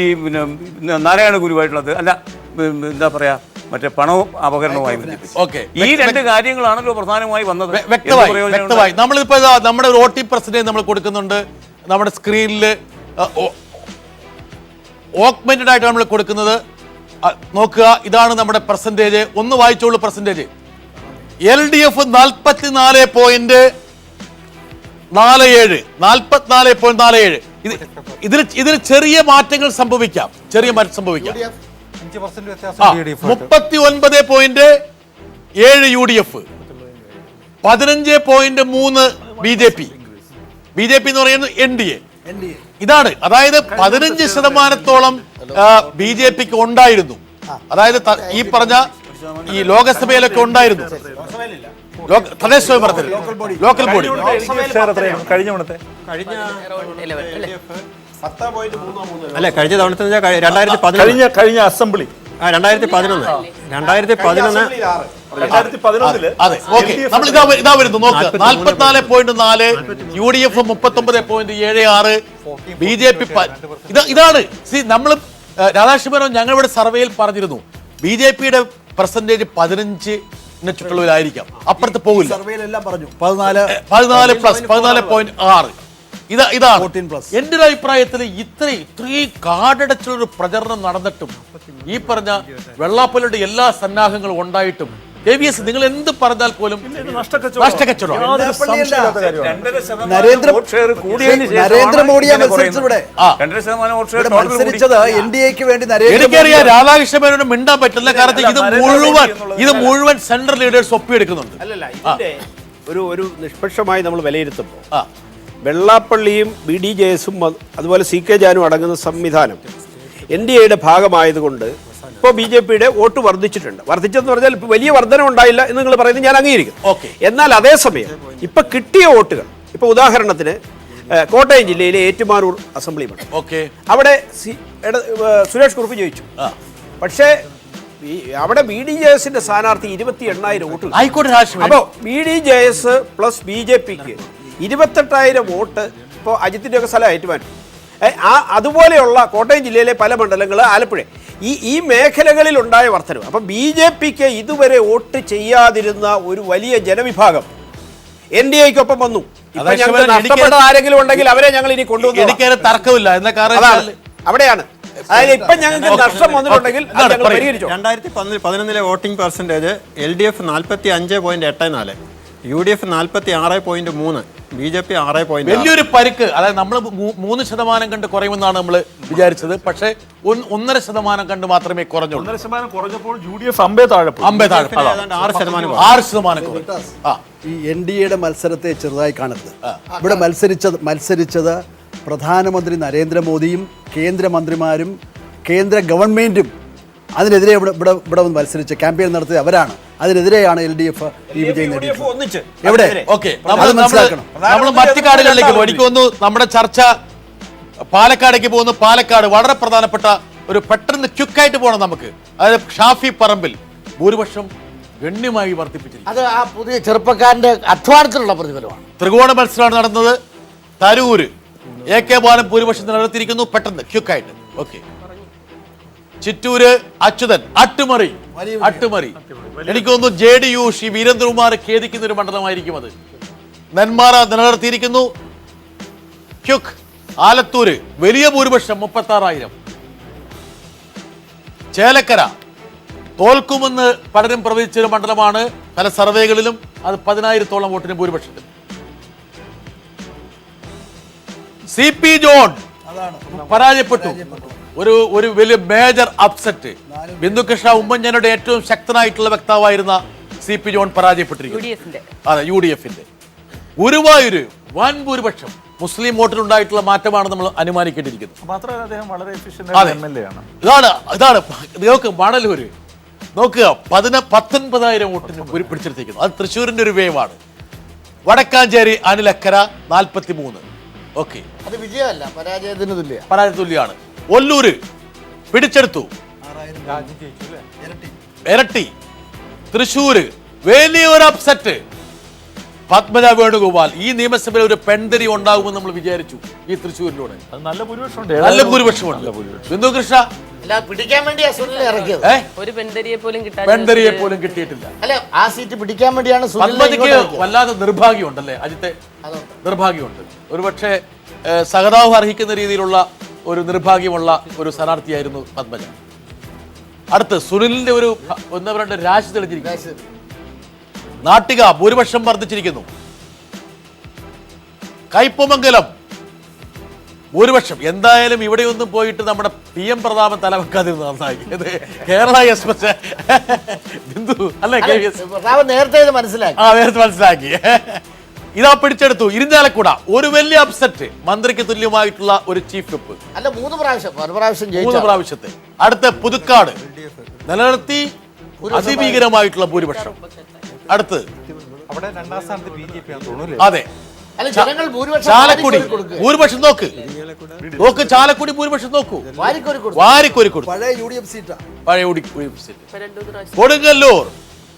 നാരായണ ഗുരുവായിട്ടുള്ളത്, അല്ല എന്താ പറയാ, മറ്റേ പണവും അപകരണവുമായി ബന്ധിപ്പിച്ച്. ഈ 2 കാര്യങ്ങളാണല്ലോ പ്രധാനമായി വന്നത്. വ്യക്തമായി നമ്മളിപ്പോ നമ്മുടെ ഒരു OT പെർസെന്റേജ് നമ്മൾ കൊടുക്കുന്നുണ്ട്. നമ്മുടെ സ്ക്രീനിൽ ഓഗ്മെന്റഡ് ആയിട്ട് നമ്മൾ കൊടുക്കുന്നത് നോക്കുക. ഇതാണ് നമ്മുടെ പെർസെന്റേജ്. ഒന്ന് വായിച്ചോളൂ പെർസെന്റേജ്. LDF 44.47, 44.47. ഇതിൽ ചെറിയ മാറ്റങ്ങൾ സംഭവിക്കാം. 39.7 UDF, 15.3 BJP എന്ന് പറയുന്നത് NDA. ഇതാണ്. അതായത് 15% BJPക്ക് ഉണ്ടായിരുന്നു. അതായത് ഈ പറഞ്ഞ ഈ ലോകസഭയിലൊക്കെ ഉണ്ടായിരുന്നു. തദ്ദേശ സ്വയംഭരണത്തിൽ ലോക്കൽ ബോഡി കഴിഞ്ഞ തവണത്തെ 2011 കഴിഞ്ഞ അസംബ്ലി 2011 അതെ. ഓക്കെ, നമ്മൾ ഇതാ വരുന്നു നോക്ക്. 44.4 UDF, 39.76 BJP. ഇതാണ് നമ്മൾ രാധാകൃഷ്ണൻ ഞങ്ങളിവിടെ സർവേയിൽ പറഞ്ഞിരുന്നു BJPയുടെ പെർസെന്റേജ് 15 ചുറ്റുള്ളവരായിരിക്കാം, അപ്പുറത്ത് പോകില്ല. 14+14.6. ഇതാണ് എന്റെ ഒരു അഭിപ്രായത്തിൽ. ഇത്രയും കാടടച്ചുള്ളൊരു പ്രചരണം നടന്നിട്ടും ഈ പറഞ്ഞ വെള്ളാപ്പള്ളിയുടെ എല്ലാ സന്നാഹങ്ങളും ഉണ്ടായിട്ടും നിങ്ങൾ എന്ത് പറഞ്ഞാൽ പോലും നഷ്ടക്കച്ചവടം. നരേന്ദ്രമോദിയെ മത്സരിച്ചത് NDAക്ക് വേണ്ടി. എനിക്കറിയാം രാധാകൃഷ്ണനോട് മിണ്ടാൻ പറ്റില്ല, കാരണം ഇത് മുഴുവൻ സെൻട്രൽ ലീഡേഴ്സ് ഒപ്പിയെടുക്കുന്നുണ്ട്. അല്ലല്ല, ഇതിന്റെ ഒരു നിഷ്പക്ഷമായി നമ്മൾ വിലയിരുത്തുമ്പോൾ വെള്ളാപ്പള്ളിയും BDJSും അതുപോലെ CK ജാനും അടങ്ങുന്ന സംവിധാനം NDAയുടെ ഭാഗമായതുകൊണ്ട് ഇപ്പോൾ BJPയുടെ വോട്ട് വർദ്ധിച്ചെന്ന് പറഞ്ഞാൽ വലിയ വർധന ഉണ്ടായില്ല എന്ന് നിങ്ങൾ പറയുന്നത് ഞാൻ അംഗീകരിക്കുന്നു. എന്നാൽ അതേസമയം ഇപ്പൊ കിട്ടിയ വോട്ടുകൾ, ഇപ്പൊ ഉദാഹരണത്തിന് കോട്ടയം ജില്ലയിലെ ഏറ്റുമാനൂർ അസംബ്ലി മണ്ഡലം, അവിടെ സുരേഷ് കുറുപ്പ് ജയിച്ചു. പക്ഷേ അവിടെ BDJSന്റെ സ്ഥാനാർത്ഥി 28,000 വോട്ടുകൾ. അപ്പോൾ BDJS പ്ലസ് BJPക്ക് 28,000 വോട്ട് ഇപ്പോൾ അജിത്തിന്റെ ഒക്കെ സ്ഥലം ഏറ്റുമാനൂർ. അതുപോലെയുള്ള കോട്ടയം ജില്ലയിലെ പല മണ്ഡലങ്ങൾ, ആലപ്പുഴ, ഈ മേഖലകളിൽ ഉണ്ടായ വർധനവ്. അപ്പം BJP ഇതുവരെ വോട്ട് ചെയ്യാതിരുന്ന ഒരു വലിയ ജനവിഭാഗം NDAക്കൊപ്പം വന്നു. ഇപ്പൊ ഞങ്ങൾ നഷ്ടപ്പെട്ട ആരെങ്കിലും ഉണ്ടെങ്കിൽ അവരെ ഞങ്ങൾ ഇനി കൊണ്ടുവന്നു. എനിക്ക് തർക്കമില്ല എന്ന കാരണം അവിടെയാണ്. അതായത് ഇപ്പൊ ഞങ്ങൾക്ക് നഷ്ടം വന്നിട്ടുണ്ടെങ്കിൽ 2011 voting percentage LDF 45.84, UDF 46.3, BJP 6. വലിയൊരു പരിക്ക്. അതായത് നമ്മൾ 3% കണ്ട് കുറയുമെന്നാണ് നമ്മൾ വിചാരിച്ചത്. പക്ഷേ 1.5% കണ്ട് മാത്രമേ കുറഞ്ഞുള്ളൂ. 1% കുറഞ്ഞപ്പോൾ UDF 50 താഴെ 6%. ഈ NDAയുടെ മത്സരത്തെ ചെറുതായി കാണരുത്. ഇവിടെ മത്സരിച്ചത് പ്രധാനമന്ത്രി നരേന്ദ്രമോദിയും കേന്ദ്രമന്ത്രിമാരും കേന്ദ്ര ഗവൺമെന്റും. അതിനെതിരെ ഇവിടെ വന്ന് മത്സരിച്ച് ക്യാമ്പയിൻ നടത്തിയത് അവരാണ്. അതിനെതിരെയാണ് LDF ഈ വിജയം നേടിയത്. എവിടെ? നമ്മൾ മറ്റു കാടുകളിലേക്ക് പോകും. എനിക്ക് തോന്നുന്നു നമ്മുടെ ചർച്ച പാലക്കാടേക്ക് പോകുന്നു. പാലക്കാട് വളരെ പ്രധാനപ്പെട്ട ഒരു പെട്ടെന്ന് ക്വിക്കായിട്ട് പോകണം നമുക്ക്. അതായത് ഷാഫി പറമ്പിൽ ഭൂരിപക്ഷം ഗണ്യമായി വർദ്ധിപ്പിച്ചിരിക്കും. അത് ആ പുതിയ ചെറുപ്പക്കാരന്റെ അധ്വാനത്തിലുള്ള പ്രതിഫലമാണ്. ത്രികോണ മത്സരമാണ് നടന്നത്. തരൂര് AK ബാലൻ ഭൂരിപക്ഷം നിലനിർത്തിയിരിക്കുന്നു. പെട്ടെന്ന് ക്വിക്കായിട്ട്. ഓക്കെ. ചിറ്റൂര് അച്യുതൻ അട്ടുമറി. എനിക്ക് തോന്നുന്നു JDU ശ്രീ വീരേന്ദ്രകുമാർ ഖേദിക്കുന്ന ഒരു മണ്ഡലമായിരിക്കും അത്. നെന്മാറ നിലനിർത്തിയിരിക്കുന്നു. ക്യുക്ക്. ആലത്തൂര് വലിയ ഭൂരിപക്ഷം 36,000. ചേലക്കര തോൽക്കുമെന്ന് പലരും പ്രവചിച്ചൊരു മണ്ഡലമാണ്. പല സർവേകളിലും അത് 10,000-ഓളം വോട്ടിന് ഭൂരിപക്ഷത്തിൽ. CP ജോൺ പരാജയപ്പെട്ടു. ഒരു വലിയ മേജർ അപ്സെറ്റ്. ബിന്ദുകൃഷ്ണ ഉമ്മൻചാണ്ടിയുടെ ഏറ്റവും ശക്തനായിട്ടുള്ള വക്താവായിരുന്ന CP ജോൺ പരാജയപ്പെട്ടിരിക്കുന്നു. അതെ, UDFന്റെ. ഗുരുവായൂര് വൻ ഭൂരിപക്ഷം. മുസ്ലിം വോട്ടിലുണ്ടായിട്ടുള്ള മാറ്റമാണ് നമ്മൾ അനുമാനിക്കേണ്ടിയിരിക്കുന്നത്. മാത്രമല്ല അദ്ദേഹം വളരെ എഫിഷ്യന്റ് MLA ആണ്. ഇതാണ് നോക്ക്. മണലൂര് നോക്കുക, 19,000 വോട്ടിന് പിടിച്ചെടുത്തിരിക്കുന്നു. അത് തൃശ്ശൂരിന്റെ ഒരു വേവാണ്. വടക്കാഞ്ചേരി അനിലക്കര 43. ഓക്കെ, അത് വിജയമല്ല, പരാജയത്തിന് തുല്യമാണ്. ഒല്ലൂര് പിടിച്ചെടുത്തു, ഇരട്ടി. തൃശ്ശൂര് വലിയൊരു അപ്സെറ്റ്. പത്മജ വേണുഗോപാൽ. ഈ നിയമസഭയിൽ ഒരു പെൺതരി ഉണ്ടാകുമെന്ന് നമ്മൾ വിചാരിച്ചു. ഈ തൃശ്ശൂരിലൂടെ നല്ല ഭൂരിപക്ഷമുണ്ട്. ബിന്ദുകൃഷ്ണ പിടിക്കാൻ വേണ്ടി ഒരു പെൺതരിയെ പോലും കിട്ടിയിട്ടില്ല. അല്ല, ആ സീറ്റ് പിടിക്കാൻ വേണ്ടിയാണ്. പത്മജയ്ക്ക് വല്ലാതെ നിർഭാഗ്യമുണ്ടല്ലേ അജിത്തെ? നിർഭാഗ്യമുണ്ട്. ഒരുപക്ഷെ സഹതാവ് അർഹിക്കുന്ന രീതിയിലുള്ള ഒരു നിർഭാഗ്യമുള്ള ഒരു സ്ഥാനാർത്ഥിയായിരുന്നു പത്മജ. അടുത്ത് സുനിലിന്റെ ഒരു 1-2 രാശി തെളിഞ്ഞിരിക്കുന്നു. നാട്ടിക ഭൂരിപക്ഷം വർദ്ധിച്ചിരിക്കുന്നു. കയ്പമംഗലം ഭൂരിപക്ഷം. എന്തായാലും ഇവിടെയൊന്നും പോയിട്ട് നമ്മുടെ PM പ്രതാപൻ തലവെക്കാതിരുന്നു നന്നായി. കേരള എക്സ്പ്രസ് ബിന്ദു അല്ലേ? നേരത്തെ മനസ്സിലാക്കി. ഇതാ പിടിച്ചെടുത്തു. ഇരിഞ്ഞാലക്കുട ഒരു വലിയ അപ്സെറ്റ്. മന്ത്രിക്ക് തുല്യമായിട്ടുള്ള ഒരു ചീഫ് വിപ്പ്. അല്ല, 3 പ്രാവശ്യത്തെ. അടുത്ത പുതുക്കാട് നിലനിർത്തി അതിഭീകരമായിട്ടുള്ള ഭൂരിപക്ഷം. അടുത്ത് അവിടെ 2ാം സ്ഥാനത്ത് BJP ആണ് തോന്നുന്നു. അതെ, ചാലക്കുടി ഭൂരിപക്ഷം നോക്ക്. ചാലക്കുടി ഭൂരിപക്ഷം നോക്കൂ. വാരിക്കോരി കൊടുത്തു. പഴയ UDF സീറ്റ്.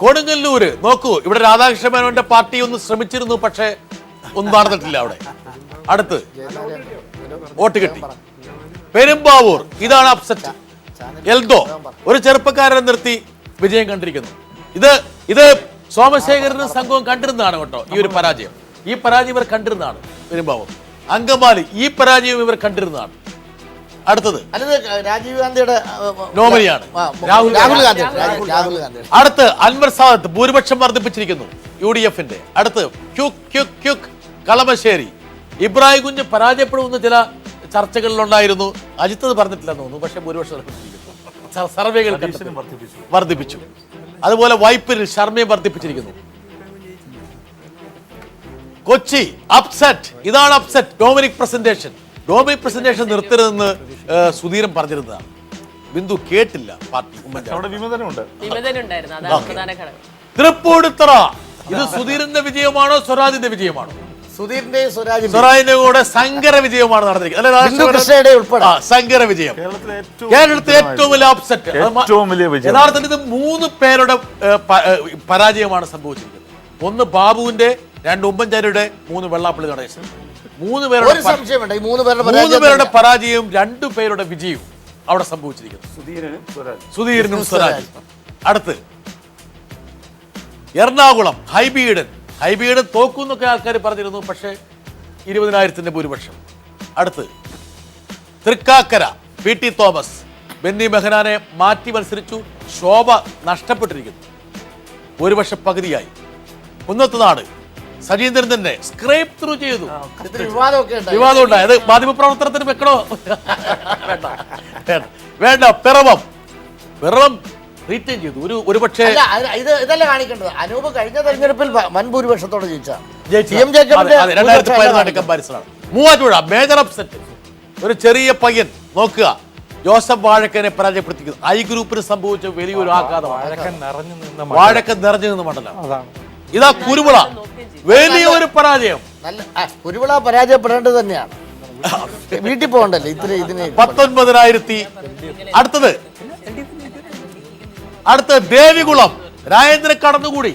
കൊടുങ്ങല്ലൂര് നോക്കൂ. ഇവിടെ രാധാകൃഷ്ണ മേനോന്റെ പാർട്ടി ഒന്ന് ശ്രമിച്ചിരുന്നു, പക്ഷേ ഒന്നും നടന്നിട്ടില്ല അവിടെ. അടുത്ത് വോട്ട് കിട്ടി. പെരുമ്പാവൂർ ഇതാണ് അപ്സെറ്റ്. എൽദോ ഒരു ചെറുപ്പക്കാരനെ നിർത്തി വിജയം കണ്ടിരിക്കുന്നു. ഇത് സോമശേഖരനും സംഘവും കണ്ടിരുന്നതാണ് കേട്ടോ. ഈ ഒരു പരാജയം ഇവർ കണ്ടിരുന്നതാണ്. പെരുമ്പാവൂർ. അങ്കമാലി ഈ പരാജയം ഇവർ കണ്ടിരുന്നതാണ്. അടുത്തത് രാജീവ് ഗാന്ധിയുടെ നോമിനിയാണ്, രാഹുൽ ഗാന്ധി. അടുത്ത് അൻവർ സാദത്ത് ഭൂരിപക്ഷം വർദ്ധിപ്പിച്ചിരിക്കുന്നു UDFന്റെ. അടുത്ത് ക്യുക്ക് കളമശ്ശേരി. ഇബ്രാഹിം കുഞ്ഞ് പരാജയപ്പെടുമെന്ന് ചില ചർച്ചകളിലുണ്ടായിരുന്നു. അജിത്ത് അത് പറഞ്ഞിട്ടില്ലെന്ന് തോന്നുന്നു, പക്ഷെ ഭൂരിപക്ഷം സർവേകൾ വർദ്ധിപ്പിച്ചു. അതുപോലെ വൈപ്പിൽ ശർമ്മയെ വർദ്ധിപ്പിച്ചിരിക്കുന്നു. കൊച്ചി അപ്സെറ്റ്. ഇതാണ് അപ്സെറ്റ്. ഡൊമിനിക് പ്രസന്റേഷൻ നിർത്തരുതെന്ന് സുധീരൻ പറഞ്ഞിരുന്നതാണ്. ബിന്ദു കേട്ടില്ല. പാർട്ടി തൃപ്പൂണിത്തറ. ഇത് സുധീരന്റെ വിജയമാണോ സ്വരാജിന്റെ വിജയമാണോ? സ്വരാജിന്റെ കൂടെ സങ്കര വിജയമാണ് നടന്നിരിക്കുന്നത്. സങ്കര വിജയം. കേരളത്തിലെ ഏറ്റവും വലിയ അപ്സെറ്റ്. യഥാർത്ഥത്തിൽ ഇത് 3 പേരുടെ പരാജയമാണ് സംഭവിച്ചിരിക്കുന്നത്. 1 ബാബുവിന്റെ, 2 ഉമ്മൻചാണ്ടിയുടെ, 3 വെള്ളാപ്പള്ളി നടേശൻ. മൂന്ന് ഒരു സംശയമുണ്ട്, ഈ മൂന്ന് പേരുടെ പരാജയവും 2 പേരുടെ വിജയവും അവിടെ സംഭവിച്ചിരിക്കുന്നു. സുധീരനും സ്വരാജ്. അടുത്ത് എറണാകുളം ഹൈബീഡൻ തോക്കുന്നൊക്കെ ആൾക്കാർ പറഞ്ഞിരുന്നു, പക്ഷേ 20,000 ഭൂരിപക്ഷം. അടുത്ത് തൃക്കാക്കര PT തോമസ്, ബെന്നി ബെഹനാനെ മാറ്റി മത്സരിച്ചു, ശോഭ നഷ്ടപ്പെട്ടിരിക്കുന്നു, ഭൂരിപക്ഷം പകുതിയായി. കുന്നത്തുനാട് സജീന്ദ്രൻ തന്നെ സ്ക്രേപ്പ് ത്രൂ ചെയ്തു, വിവാദം ഉണ്ടായി. അത് മാധ്യമപ്രവർത്തനത്തിന് വെക്കണോ? വേണ്ട. പിറവം റീറ്റെയിൻ ചെയ്തു. ഒരു പക്ഷേ ഇതല്ല കാണിക്കേണ്ടത്. അനൂപ് കഴിഞ്ഞ തെരഞ്ഞെടുപ്പിൽ വൻ ഭൂരിപക്ഷത്തോടെ ജയിച്ചു. 2014 കമ്പാരിസണാണ്. Muvattupuzha major upset. ഒരു ചെറിയ പയ്യൻ നോക്കുക, ജോസഫ് വാഴക്കനെ പരാജയപ്പെടുത്തിക്കുന്നു. ഐ ഗ്രൂപ്പിന് സംഭവിച്ച വലിയൊരു ആഘാതമാണ്. വാഴക്കൻ നിറഞ്ഞു നിന്ന് മണ്ഡലം. ഇതാ കുരുവിള, വലിയൊരു പരാജയം. കുരുവിള പരാജയപ്പെടേണ്ടത് തന്നെയാണ്. വീട്ടിൽ പോകണ്ടല്ലേ ഇതിന് 19,000. അടുത്ത ദേവികുളം രാജേന്ദ്രൻ കടന്നുകൂടി.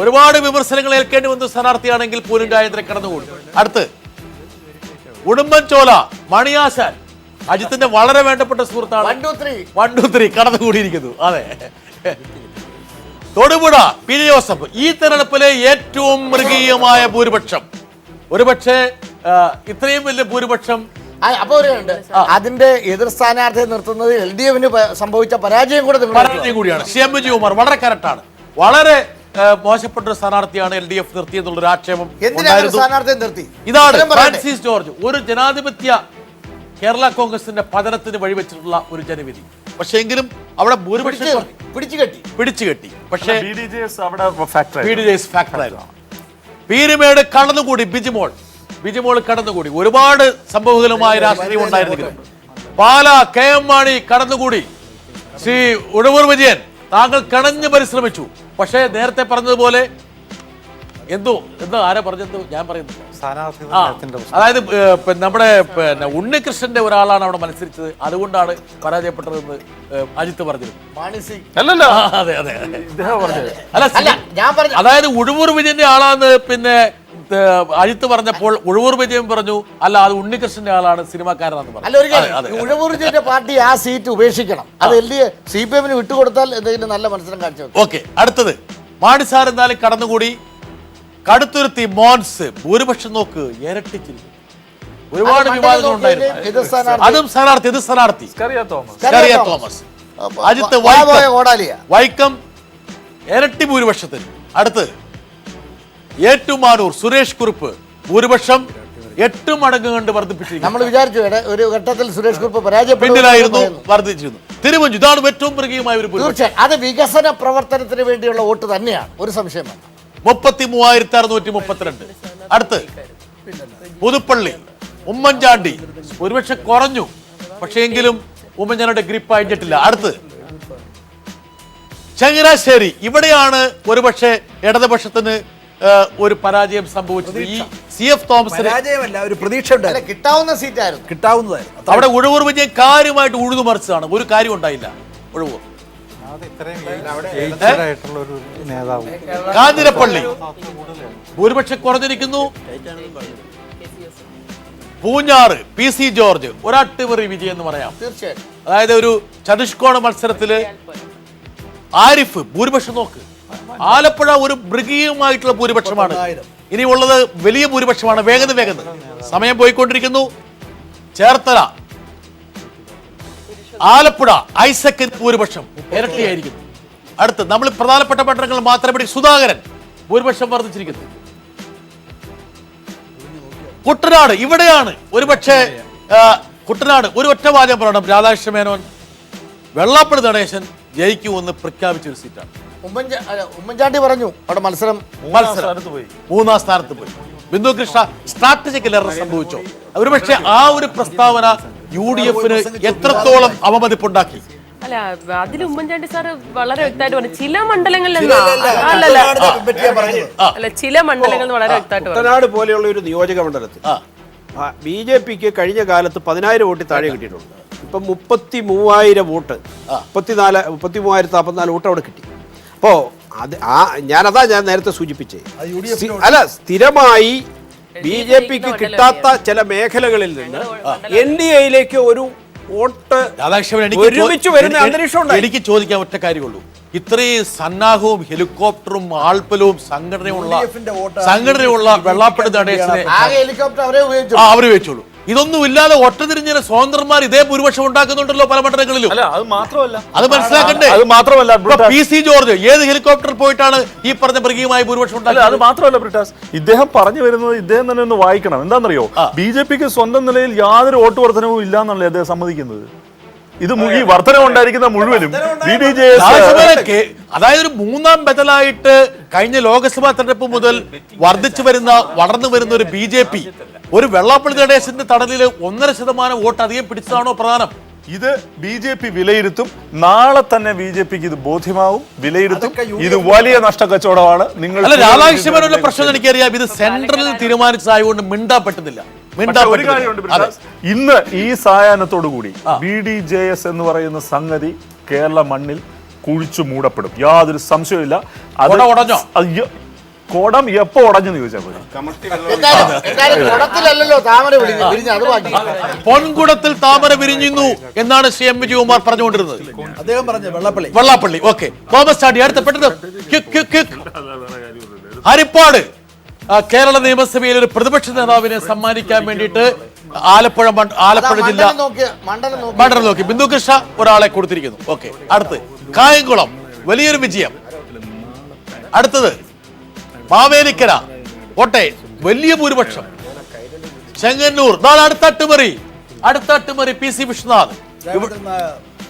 ഒരുപാട് വിമർശനങ്ങൾ ഏൽക്കേണ്ടി വന്ന സ്ഥാനാർത്ഥിയാണെങ്കിൽ പോലും രാജേന്ദ്രൻ കടന്നുകൂടി. അടുത്ത് ഉടുമ്പൻചോല മണിയാശാൻ, അജിത്തിന്റെ വളരെ വേണ്ടപ്പെട്ട സുഹൃത്താണ്. 1 2 3 കടന്നുകൂടിയിരിക്കുന്നു. അതെ. Thodupuzha PJ Joseph. ഈ തെരഞ്ഞെടുപ്പിലെ ഏറ്റവും മൃഗീയമായ ഭൂരിപക്ഷം. ഒരുപക്ഷെ ഇത്രയും വലിയ ഭൂരിപക്ഷം. അപ്പൊ അതിന്റെ എതിർ സ്ഥാനാർത്ഥിയെ നിർത്തുന്നത് LDFന് സംഭവിച്ച പരാജയം കൂടിയാണ്. CM വിജയകുമാർ വളരെ കറക്റ്റാണ്. വളരെ മോശപ്പെട്ട ഒരു സ്ഥാനാർത്ഥിയാണ് LDF നിർത്തിയെന്നുള്ളൊരു ആക്ഷേപം. ഇതാണ് ഫ്രാൻസിസ് ജോർജ്. ഒരു ജനാധിപത്യ കേരള കോൺഗ്രസിന്റെ പതനത്തിന് വഴിവെച്ചിട്ടുള്ള ഒരു ജനവിധി. പക്ഷേ എങ്കിലും അവിടെ ഭൂരിപക്ഷം പിടിച്ചുകെട്ടി. പക്ഷേ ഫാക്ടറായിരുന്നു. പീരുമേട് കടന്നുകൂടി. ബിജിമോൾ കടന്നുകൂടി. ഒരുപാട് സംഭവങ്ങളുമായ രാഷ്ട്രീയം ഉണ്ടായിരുന്നെങ്കിലും പാല KM മാണി കടന്നുകൂടി. ശ്രീ ഉഴവൂർ വിജയൻ, താങ്കൾ കടഞ്ഞു പരിശ്രമിച്ചു. പക്ഷേ നേരത്തെ പറഞ്ഞതുപോലെ എന്തോ ആരാ പറഞ്ഞത് ഞാൻ പറയുന്നു. അതായത് നമ്മുടെ ഉണ്ണികൃഷ്ണന്റെ ഒരാളാണ് അവിടെ മത്സരിച്ചത്, അതുകൊണ്ടാണ് പരാജയപ്പെട്ടതെന്ന് അജിത്ത് പറഞ്ഞിരുന്നു. അതായത് ഉഴവൂർ വിജയന്റെ ആളാന്ന് പിന്നെ അജിത്ത് പറഞ്ഞപ്പോൾ ഉഴവൂർ വിജയൻ പറഞ്ഞു അല്ല അത് ഉണ്ണികൃഷ്ണന്റെ ആളാണ്, സിനിമാക്കാരനാണെന്ന് പറഞ്ഞു. ഉഴവൂർ വിജയന്റെ പാർട്ടി ആ സീറ്റ് ഉപേക്ഷിക്കണം. അത് CPM വിട്ടുകൊടുത്താൽ എന്തെങ്കിലും നല്ല മത്സരം കാഴ്ച. ഓക്കെ. അടുത്തത് മാണിസാർ എന്നാലും കടന്നുകൂടി. കടുത്തുരുത്തി മോൻസ് ഭൂരിപക്ഷം നോക്ക് ഇരട്ടിച്ചിരിക്കും. ഒരുപാട് വിവാദങ്ങൾ ഉണ്ടായിരുന്നു. അതും സ്ഥാനാർത്ഥി തോമസ്. അജിത്ത് വൈക്കം ഇരട്ടി ഭൂരിപക്ഷത്തിന്. അടുത്ത് ഏറ്റുമാനൂർ സുരേഷ് കുറുപ്പ് ഭൂരിപക്ഷം 8 മടങ്ങ് കണ്ട് വർദ്ധിപ്പിച്ചിരിക്കുന്നു. നമ്മൾ വിചാരിച്ചു ഒരു ഘട്ടത്തിൽ സുരേഷ് കുറുപ്പ് പിന്നിലായിരുന്നു, വർദ്ധിച്ചിരുന്നു. തിരുവഞ്ചു ഇതാണ് ഏറ്റവും മൃഗീയമായ ഒരു തീർച്ചയായും അത് വികസന പ്രവർത്തനത്തിന് വേണ്ടിയുള്ള വോട്ട് തന്നെയാണ്, ഒരു സംശയം വേണ്ട. 33,632. അടുത്ത് പുതുപ്പള്ളി ഉമ്മൻചാണ്ടി ഒരുപക്ഷെ കുറഞ്ഞു, പക്ഷേ എങ്കിലും ഉമ്മൻചാണ്ടിയുടെ ഗ്രിപ്പ് അയഞ്ഞിട്ടില്ല. അടുത്ത് ചങ്ങനാശ്ശേരി. ഇവിടെയാണ് ഒരുപക്ഷെ ഇടതുപക്ഷത്തിന് ഒരു പരാജയം സംഭവിച്ചത്. ഈ CF തോമസിന് ഒരു പ്രതീക്ഷ കിട്ടാവുന്ന സീറ്റായിരുന്നു. അവിടെ ഉഴവൂർ വിജയൻ കാര്യമായിട്ട് ഉഴുതുമറിച്ചതാണ്. ഒരു കാര്യം ഉണ്ടായില്ല. ഉഴവൂർ കാഞ്ഞിരപ്പള്ളി ഭൂരിപക്ഷം കുറഞ്ഞിരിക്കുന്നു. പൂഞ്ഞാറ് PC ജോർജ് ഒരട്ടിമറി വിജയം എന്ന് പറയാം. അതായത് ഒരു ചതുഷ്കോണ മത്സരത്തില് ആരിഫ് ഭൂരിപക്ഷം നോക്ക്. ആലപ്പുഴ ഒരു മൃഗീയമായിട്ടുള്ള ഭൂരിപക്ഷമാണ്. ഇനിയുള്ളത് വലിയ ഭൂരിപക്ഷമാണ്. വേഗം സമയം പോയിക്കൊണ്ടിരിക്കുന്നു. ചേർത്തല ആലപ്പുഴ ഐസക്കിന് ഭൂരിപക്ഷം ഇരട്ടിയായിരിക്കുന്നു. അടുത്ത് നമ്മൾ പ്രധാനപ്പെട്ട മണ്ഡലങ്ങൾ മാത്രമേ. സുധാകരൻ ഭൂരിപക്ഷം വർദ്ധിച്ചിരിക്കുന്നു. കുട്ടനാട് ഇവിടെയാണ് ഒരുപക്ഷെ കുട്ടനാട് ഒരു ഒറ്റ വാചകം പറയണം. രാധാകൃഷ്ണ മേനോൻ വെള്ളാപ്പള്ളി നടേശൻ ജയിക്കുമെന്ന് പ്രഖ്യാപിച്ച ഒരു സീറ്റാണ്. ഉമ്മൻചാണ്ടി പറഞ്ഞു അവിടെ മത്സരം 3-ാം സ്ഥാനത്ത് പോയി. ബിന്ദു കൃഷ്ണ സ്ട്രാറ്റജിക്കൽ എറർ സംഭവിച്ചോ? ഒരുപക്ഷെ ആ ഒരു പ്രസ്താവന UDFന് എത്രത്തോളം അവമതിപ്പുണ്ടാക്കി? അല്ല, അതിൽ ഉമ്മൻചാണ്ടി സാറ് വളരെ വ്യക്തമായിട്ട് പറഞ്ഞു ചില മണ്ഡലങ്ങളിൽ ചില മണ്ഡലങ്ങളിൽ വളരെ വ്യക്തമായിട്ട് കുട്ടനാട് പോലെയുള്ള ഒരു നിയോജക മണ്ഡലത്തിൽ BJPക്ക് കഴിഞ്ഞ കാലത്ത് 10,000 വോട്ട് താഴെ കിട്ടിയിട്ടുണ്ട്. ഇപ്പം 33,000 വോട്ട് 33,044 വോട്ട് അവിടെ കിട്ടി. അപ്പോൾ അത് ഞാൻ നേരത്തെ സൂചിപ്പിച്ചേ. അല്ല, സ്ഥിരമായി BJP-ക്ക് കിട്ടാത്ത ചില മേഖലകളിൽ നിന്ന് NDA-യിലേക്ക് ഒരു വോട്ട് ഒരുമിച്ച് വരുന്ന അന്തരീക്ഷം ഉണ്ടായി. എനിക്ക് ചോദിക്കാൻ ഒറ്റ കാര്യമുള്ളൂ, ഇത്രയും സന്നാഹവും ഹെലികോപ്റ്ററും ആൾപ്പലവും സംഘടനയുള്ള വെള്ളാപ്പള്ളി നടേശനെ അവര് വെച്ചോളൂ. ഇതൊന്നും ഇല്ലാതെ ഒറ്റതിരിഞ്ഞ സ്വതന്ത്രന്മാർ ഇതേ ഭൂരിപക്ഷം ഉണ്ടാക്കുന്നുണ്ടല്ലോ പല മണ്ഡലങ്ങളിലും. അത് മാത്രമല്ല, അത് മനസ്സിലാക്കണ്ടേ? അത് മാത്രമല്ല, PC ജോർജ് ഏത് ഹെലികോപ്റ്ററിൽ പോയിട്ടാണ് ഈ പറഞ്ഞ മൃഗീയമായ ഭൂരിപക്ഷം ഉണ്ടാക്കുന്നത്? അത് മാത്രമല്ല ബ്രിട്ടാസ്, ഇദ്ദേഹം പറഞ്ഞു വരുന്നത് ഇദ്ദേഹം തന്നെ ഒന്ന് വായിക്കണം. എന്താണെന്നറിയോ, BJP-ക്ക് സ്വന്തം നിലയിൽ യാതൊരു വോട്ട് വർധനവും ഇല്ല എന്നല്ലേ അദ്ദേഹം സമ്മതിക്കുന്നത്. ഇത് ഈ വർധന ഉണ്ടായിരിക്കുന്ന മുഴുവനും അതായത് ഒരു മൂന്നാം ബദലായിട്ട് കഴിഞ്ഞ ലോക്സഭാ തെരഞ്ഞെടുപ്പ് മുതൽ വളർന്നു വരുന്ന ഒരു BJP ഒരു വെള്ളാപ്പള്ളി നടേശന്റെ തടലിൽ 1.5% വോട്ട് അധികം പിടിച്ചതാണോ പ്രധാനം? ഇത് BJP വിലയിരുത്തും. നാളെ തന്നെ BJP-ക്ക് ഇത് ബോധ്യമാവും, വിലയിരുത്തും. ഇത് വലിയ നഷ്ടക്കച്ചവടമാണ്. നിങ്ങൾ രാധാകൃഷ്ണന്റെ പ്രശ്നം എനിക്കറിയാം, ഇത് സെൻട്രലിൽ തീരുമാനിച്ചതായതുകൊണ്ട് മിണ്ടാൻ പറ്റുന്നില്ല. ഒരു കാര്യമുണ്ട്, ഇന്ന് ഈ സായാഹ്നത്തോടു കൂടി BDJS എന്ന് പറയുന്ന സംഗതി കേരള മണ്ണിൽ കുഴിച്ചു മൂടപ്പെടും, യാതൊരു സംശയമില്ല. കോടം എപ്പോ ഉടഞ്ഞെന്ന് ചോദിച്ചാൽ മതി. പൊൻകുടത്തിൽ താമര വിരിഞ്ഞു എന്നാണ് CM വിജയകുമാർ പറഞ്ഞുകൊണ്ടിരുന്നത്. അദ്ദേഹം പറഞ്ഞു വെള്ളാപ്പള്ളി. ഓക്കെ, തോമസ് ചാണ്ടി അടുത്ത പെട്ടെന്ന് ഹരിപ്പാട് കേരള നിയമസഭയിൽ ഒരു പ്രതിപക്ഷ നേതാവിനെ സമ്മാനിക്കാൻ വേണ്ടിയിട്ട് ആലപ്പുഴ ജില്ല മണ്ഡലം നോക്കി ബിന്ദു കൃഷ്ണ ഒരാളെ കൊടുത്തിരിക്കുന്നു. ഓക്കെ, അടുത്ത് കായംകുളം വലിയൊരു വിജയം. അടുത്തത് മാവേലിക്കര കോട്ടയം വലിയ ഭൂരിപക്ഷം. ചെങ്ങന്നൂർ അടുത്ത അട്ടിമറി PC വിശ്വനാഥ്,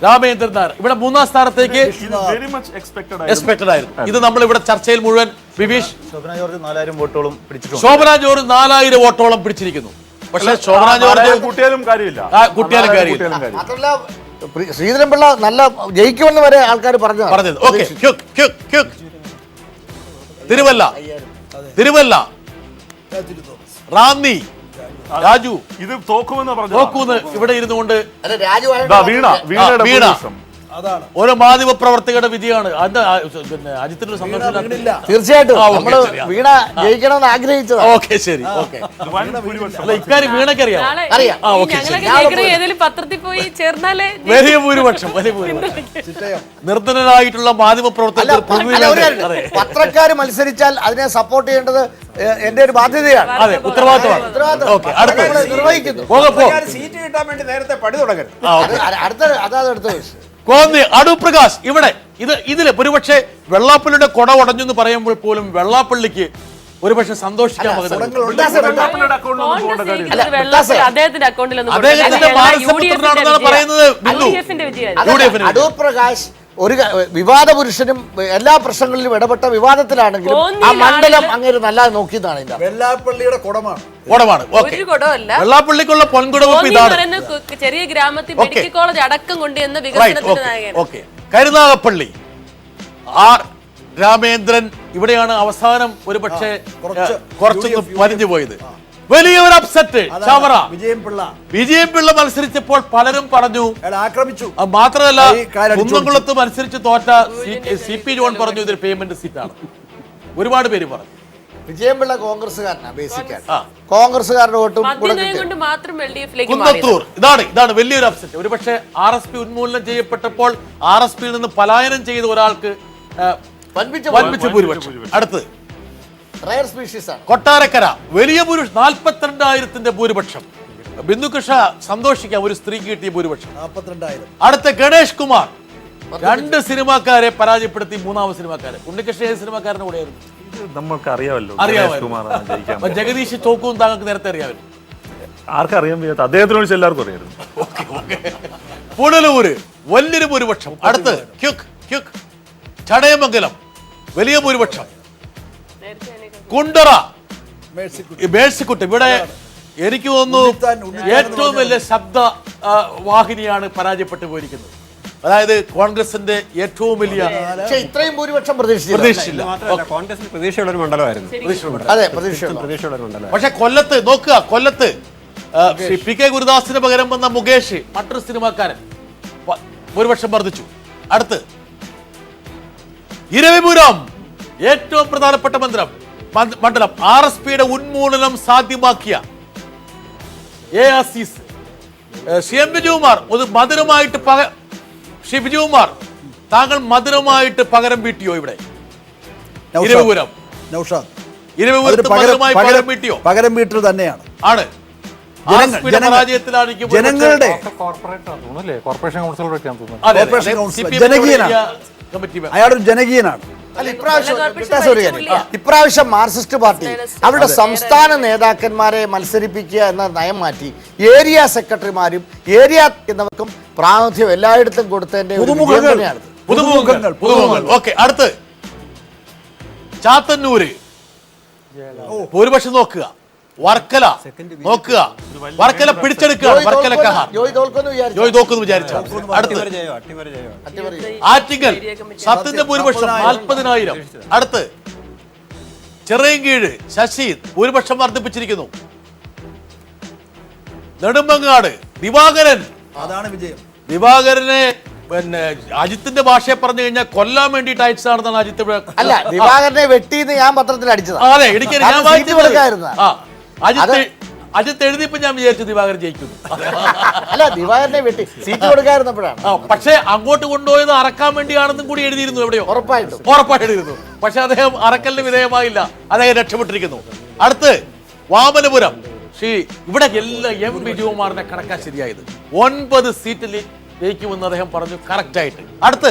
രാമേന്ദ്രൻ നായർ ഇവിടെ മൂന്നാം സ്ഥാനത്തേക്ക് എക്സ്പെക്ടഡ് ആയിരുന്നു. ഇത് നമ്മൾ ഇവിടെ ചർച്ചയിൽ മുഴുവൻ ബിബീഷ് ശോഭന ജോർജ് 4000 വോട്ടോളം പിടിച്ചിട്ടുണ്ട്. ശോഭന ജോർജ് 4000 വോട്ടോളം പിടിച്ചിരിക്കുന്നു. പക്ഷേ ശോഭന ജോർജ് കൂട്ടിയാലും കാര്യമില്ല. മാത്രമല്ല ശ്രീധരൻപിള്ള നല്ല ജയിക്കുമെന്ന് വരെ ആൾക്കാർ പറഞ്ഞത്. ഓക്കെ, തിരുവല്ല റാന്നി രാജു ഇത് തോക്കുമെന്ന് ഇവിടെ ഇരുന്നുകൊണ്ട് വീണ ഓരോ മാധ്യമ പ്രവർത്തകരുടെ വിധിയാണ്. അജിത്തിന്റെ സന്തോഷം തീർച്ചയായിട്ടും വീണ ജയിക്കണമെന്ന് ആഗ്രഹിച്ചത്. ഓക്കെ, ശരി. ഓക്കെ, ഇക്കാര്യം വീണക്കറിയാം. പത്രത്തിൽ പോയി ചേർന്നാലേ വലിയ ഭൂരിപക്ഷം. നിർധനരായിട്ടുള്ള മാധ്യമ പ്രവർത്തകർ പത്രക്കാർ മത്സരിച്ചാൽ അതിനെ സപ്പോർട്ട് ചെയ്യേണ്ടത് എന്റെ ഒരു ബാധ്യതയാണ്. അതെ, ഉത്തരവാദിത്തമാണ്. നിർവഹിക്കുന്നു. സീറ്റ് കിട്ടാൻ വേണ്ടി നേരത്തെ പണി തുടങ്ങരുത്. അടുത്ത കോന്നി അടൂർ പ്രകാശ് ഇതില് ഒരുപക്ഷെ വെള്ളാപ്പള്ളിയുടെ കൊട ഉടഞ്ഞു എന്ന് പറയുമ്പോൾ പോലും വെള്ളാപ്പള്ളിക്ക് ഒരുപക്ഷെ സന്തോഷിക്കാൻ അദ്ദേഹത്തിന്റെ അടൂർ പ്രകാശ് ഒരു വിവാദ പുരുഷനും എല്ലാ പ്രശ്നങ്ങളിലും ഇടപെട്ട വിവാദത്തിലാണെങ്കിലും ആ മണ്ഡലം അങ്ങനെ നല്ല നോക്കിയതാണ്. വെള്ളാപ്പള്ളിയുടെ കുടമാണ്. വെള്ളാപ്പള്ളിക്കുള്ള പൊൻകുടവും ഇതാണ്. ചെറിയ ഗ്രാമത്തിൽ മെഡിക്കൽ കോളേജ് അടക്കം കൊണ്ടുവന്ന വികസനത്തിന് കരുനാഗപ്പള്ളി രാമേന്ദ്രൻ ഇവിടെയാണ് അവസാനം ഒരു പക്ഷേ കുറച്ചൊന്ന് വലിഞ്ഞു പോയത്. വലിയൊരു അപ്സെറ്റ് ചവറ. വിജയം പിള്ള മത്സരിച്ചപ്പോൾ പലരും പറഞ്ഞു ആക്രമിച്ചു. മാത്രമല്ല കുന്നംകുളത്ത് മത്സരിച്ച് തോറ്റ CP ജോൺ പറഞ്ഞു ഇതൊരു പേയ്മെന്റ് സീറ്റാണ്. ഒരുപാട് പേര് പറഞ്ഞു. വിജയപിള്ള കോൺഗ്രസ്സുകാരനാണ്, കോൺഗ്രസ്സുകാരുടെ വോട്ടും കുന്നത്തൂർ. ഇതാണ് വലിയൊരു അപ്സെറ്റ്. ഒരുപക്ഷെ RSP ഉന്മൂലനം ചെയ്യപ്പെട്ടപ്പോൾ RSPയിൽ നിന്ന് പലായനം ചെയ്ത ഒരാൾക്ക് വൻപിച്ച ഭൂരിപക്ഷം. അടുത്ത് കൊട്ടാരക്കര വലിയ ഭൂരിപക്ഷം 42,000 ഭൂരിപക്ഷം. ബിന്ദുകൃഷ്ണ സന്തോഷിക്കാം, ഒരു സ്ത്രീക്ക് കിട്ടിയ ഭൂരിപക്ഷം 42,000. അടുത്ത ഗണേഷ് കുമാർ 2 സിനിമാക്കാരെ പരാജയപ്പെടുത്തി. മൂന്നാമത് സിനിമാക്കാരെ ഉണ്ണികൃഷ്ണ ഏത് സിനിമാക്കാരനെ കൂടെയായിരുന്നു നമ്മൾക്ക് അറിയാമല്ലോ. ജഗദീഷ് തോക്കും താങ്കൾക്ക് നേരത്തെ അറിയാമല്ലോ. ആർക്കറിയാൻ വയ്യാത്ത അദ്ദേഹത്തിനോട് എല്ലാവർക്കും അറിയായിരുന്നു. പുനലൂര് വലിയൊരു ഭൂരിപക്ഷം. അടുത്ത് ചടയമംഗലം വലിയ ഭൂരിപക്ഷം. കുണ്ടറ മേഴ്സിക്കുട്ടി ഇവിടെ എനിക്ക് തോന്നുന്നു ഏറ്റവും വലിയ ശബ്ദ വാഹിനിയാണ് പരാജയപ്പെട്ടു പോയിരിക്കുന്നത്. അതായത് കോൺഗ്രസിന്റെ ഏറ്റവും വലിയ ഇത്രയും ഭൂരിപക്ഷം പ്രതീക്ഷിച്ചില്ല. പ്രതീക്ഷയുള്ള ഒരു മണ്ഡലമായിരുന്നു. പക്ഷെ കൊല്ലത്ത് നോക്കുക, കൊല്ലത്ത് PK ഗുരുദാസിന് പകരം വന്ന മുകേഷ് മറ്റൊരു സിനിമാക്കാരൻ ഭൂരിപക്ഷം വർദ്ധിച്ചു. അടുത്ത് ഇരവിപുരം ഏറ്റവും പ്രധാനപ്പെട്ട മന്ത്രം മണ്ഡലം RSPയുടെ ഉന്മൂലനം സാധ്യമാക്കിയ ARCs ശ്രീ എം വിജയകുമാർ ഒരു മധുരമായിട്ട് ശ്രീ വിജയകുമാർ താങ്കൾ മധുരമായിട്ട് പകരം വീട്ടിയോ ഇവിടെ ഇരവിപുരം നൗഷാദ് മധുരമായി പകരം വീട്ടിയോ? പകരം വീട്ടൽ തന്നെയാണ്. ആണ് ജനങ്ങളുടെ കോർപ്പറേഷൻ കൗൺസിലറൊക്കെയാണ് തോന്നുന്നു. അയാളൊരു ജനകീയനാണ്. ഇപ്രാവശ്യം മാർക്സിസ്റ്റ് പാർട്ടി അവരുടെ സംസ്ഥാന നേതാക്കന്മാരെ മത്സരിപ്പിക്കുക എന്ന നയം മാറ്റി ഏരിയ സെക്രട്ടറിമാരും ഏരിയ എന്നവർക്കും പ്രാതിനിധ്യം എല്ലായിടത്തും കൊടുത്തതിന്റെ പുതുമുഖങ്ങൾ. ഓക്കെ, അടുത്ത് ചാത്തന്നൂര് ഭൂരിപക്ഷം നോക്കുക, വർക്കല നോക്കുക, വർക്കല പിടിച്ചെടുക്കുക, വർക്കല ജോയ് തോക്കുന്നു വിചാരിച്ച. അടുത്ത് ആറ്റിങ്ങൽ സത്യന്റെ ഭൂരിപക്ഷം 40,000. അടുത്ത് ചെറിയൻകീഴ് ശശി ഭൂരിപക്ഷം വർദ്ധിപ്പിച്ചിരിക്കുന്നു. നെടുമ്പങ്ങാട് ദിവാകരൻ, അതാണ് വിജയം. ദിവാകരനെ പിന്നെ അജിത്തിന്റെ ഭാഷയെ പറഞ്ഞു കഴിഞ്ഞാൽ കൊല്ലാൻ വേണ്ടിയിട്ട് അയച്ചതാണെന്നാണ് അജിത്ത്. അല്ല, ദിവാകരനെ വെട്ടിന്ന് ഞാൻ പത്രത്തിൽ അടിച്ചത്. അതെ, എനിക്ക് അജിത്ത് എഴുതിയപ്പോ ഞാൻ വിചാരിച്ചു ദിവാകരൻ ജയിക്കുന്നു. അല്ല, ദിവാകരനെ വെട്ടി സീറ്റ് കൊടുക്കാതിരുന്നപ്പോഴാണ്. പക്ഷെ അങ്ങോട്ട് കൊണ്ടുപോയത് അറക്കാൻ വേണ്ടിയാണെന്നും കൂടി എഴുതിയിരുന്നു. എവിടെയോ ഉറപ്പായിട്ട് എഴുതിയിരുന്നു. പക്ഷെ അദ്ദേഹം അറക്കലിന് വിധേയമായില്ല, അദ്ദേഹം രക്ഷപ്പെട്ടിരിക്കുന്നു. അടുത്ത് വാമനപുരം ഇവിടെ എല്ലാ എം വിജയകുമാറിനെ കണക്കാ ശരിയായത്. 9 സീറ്റിൽ ജയിക്കുമെന്ന് അദ്ദേഹം പറഞ്ഞു കറക്റ്റ് ആയിട്ട്. അടുത്ത്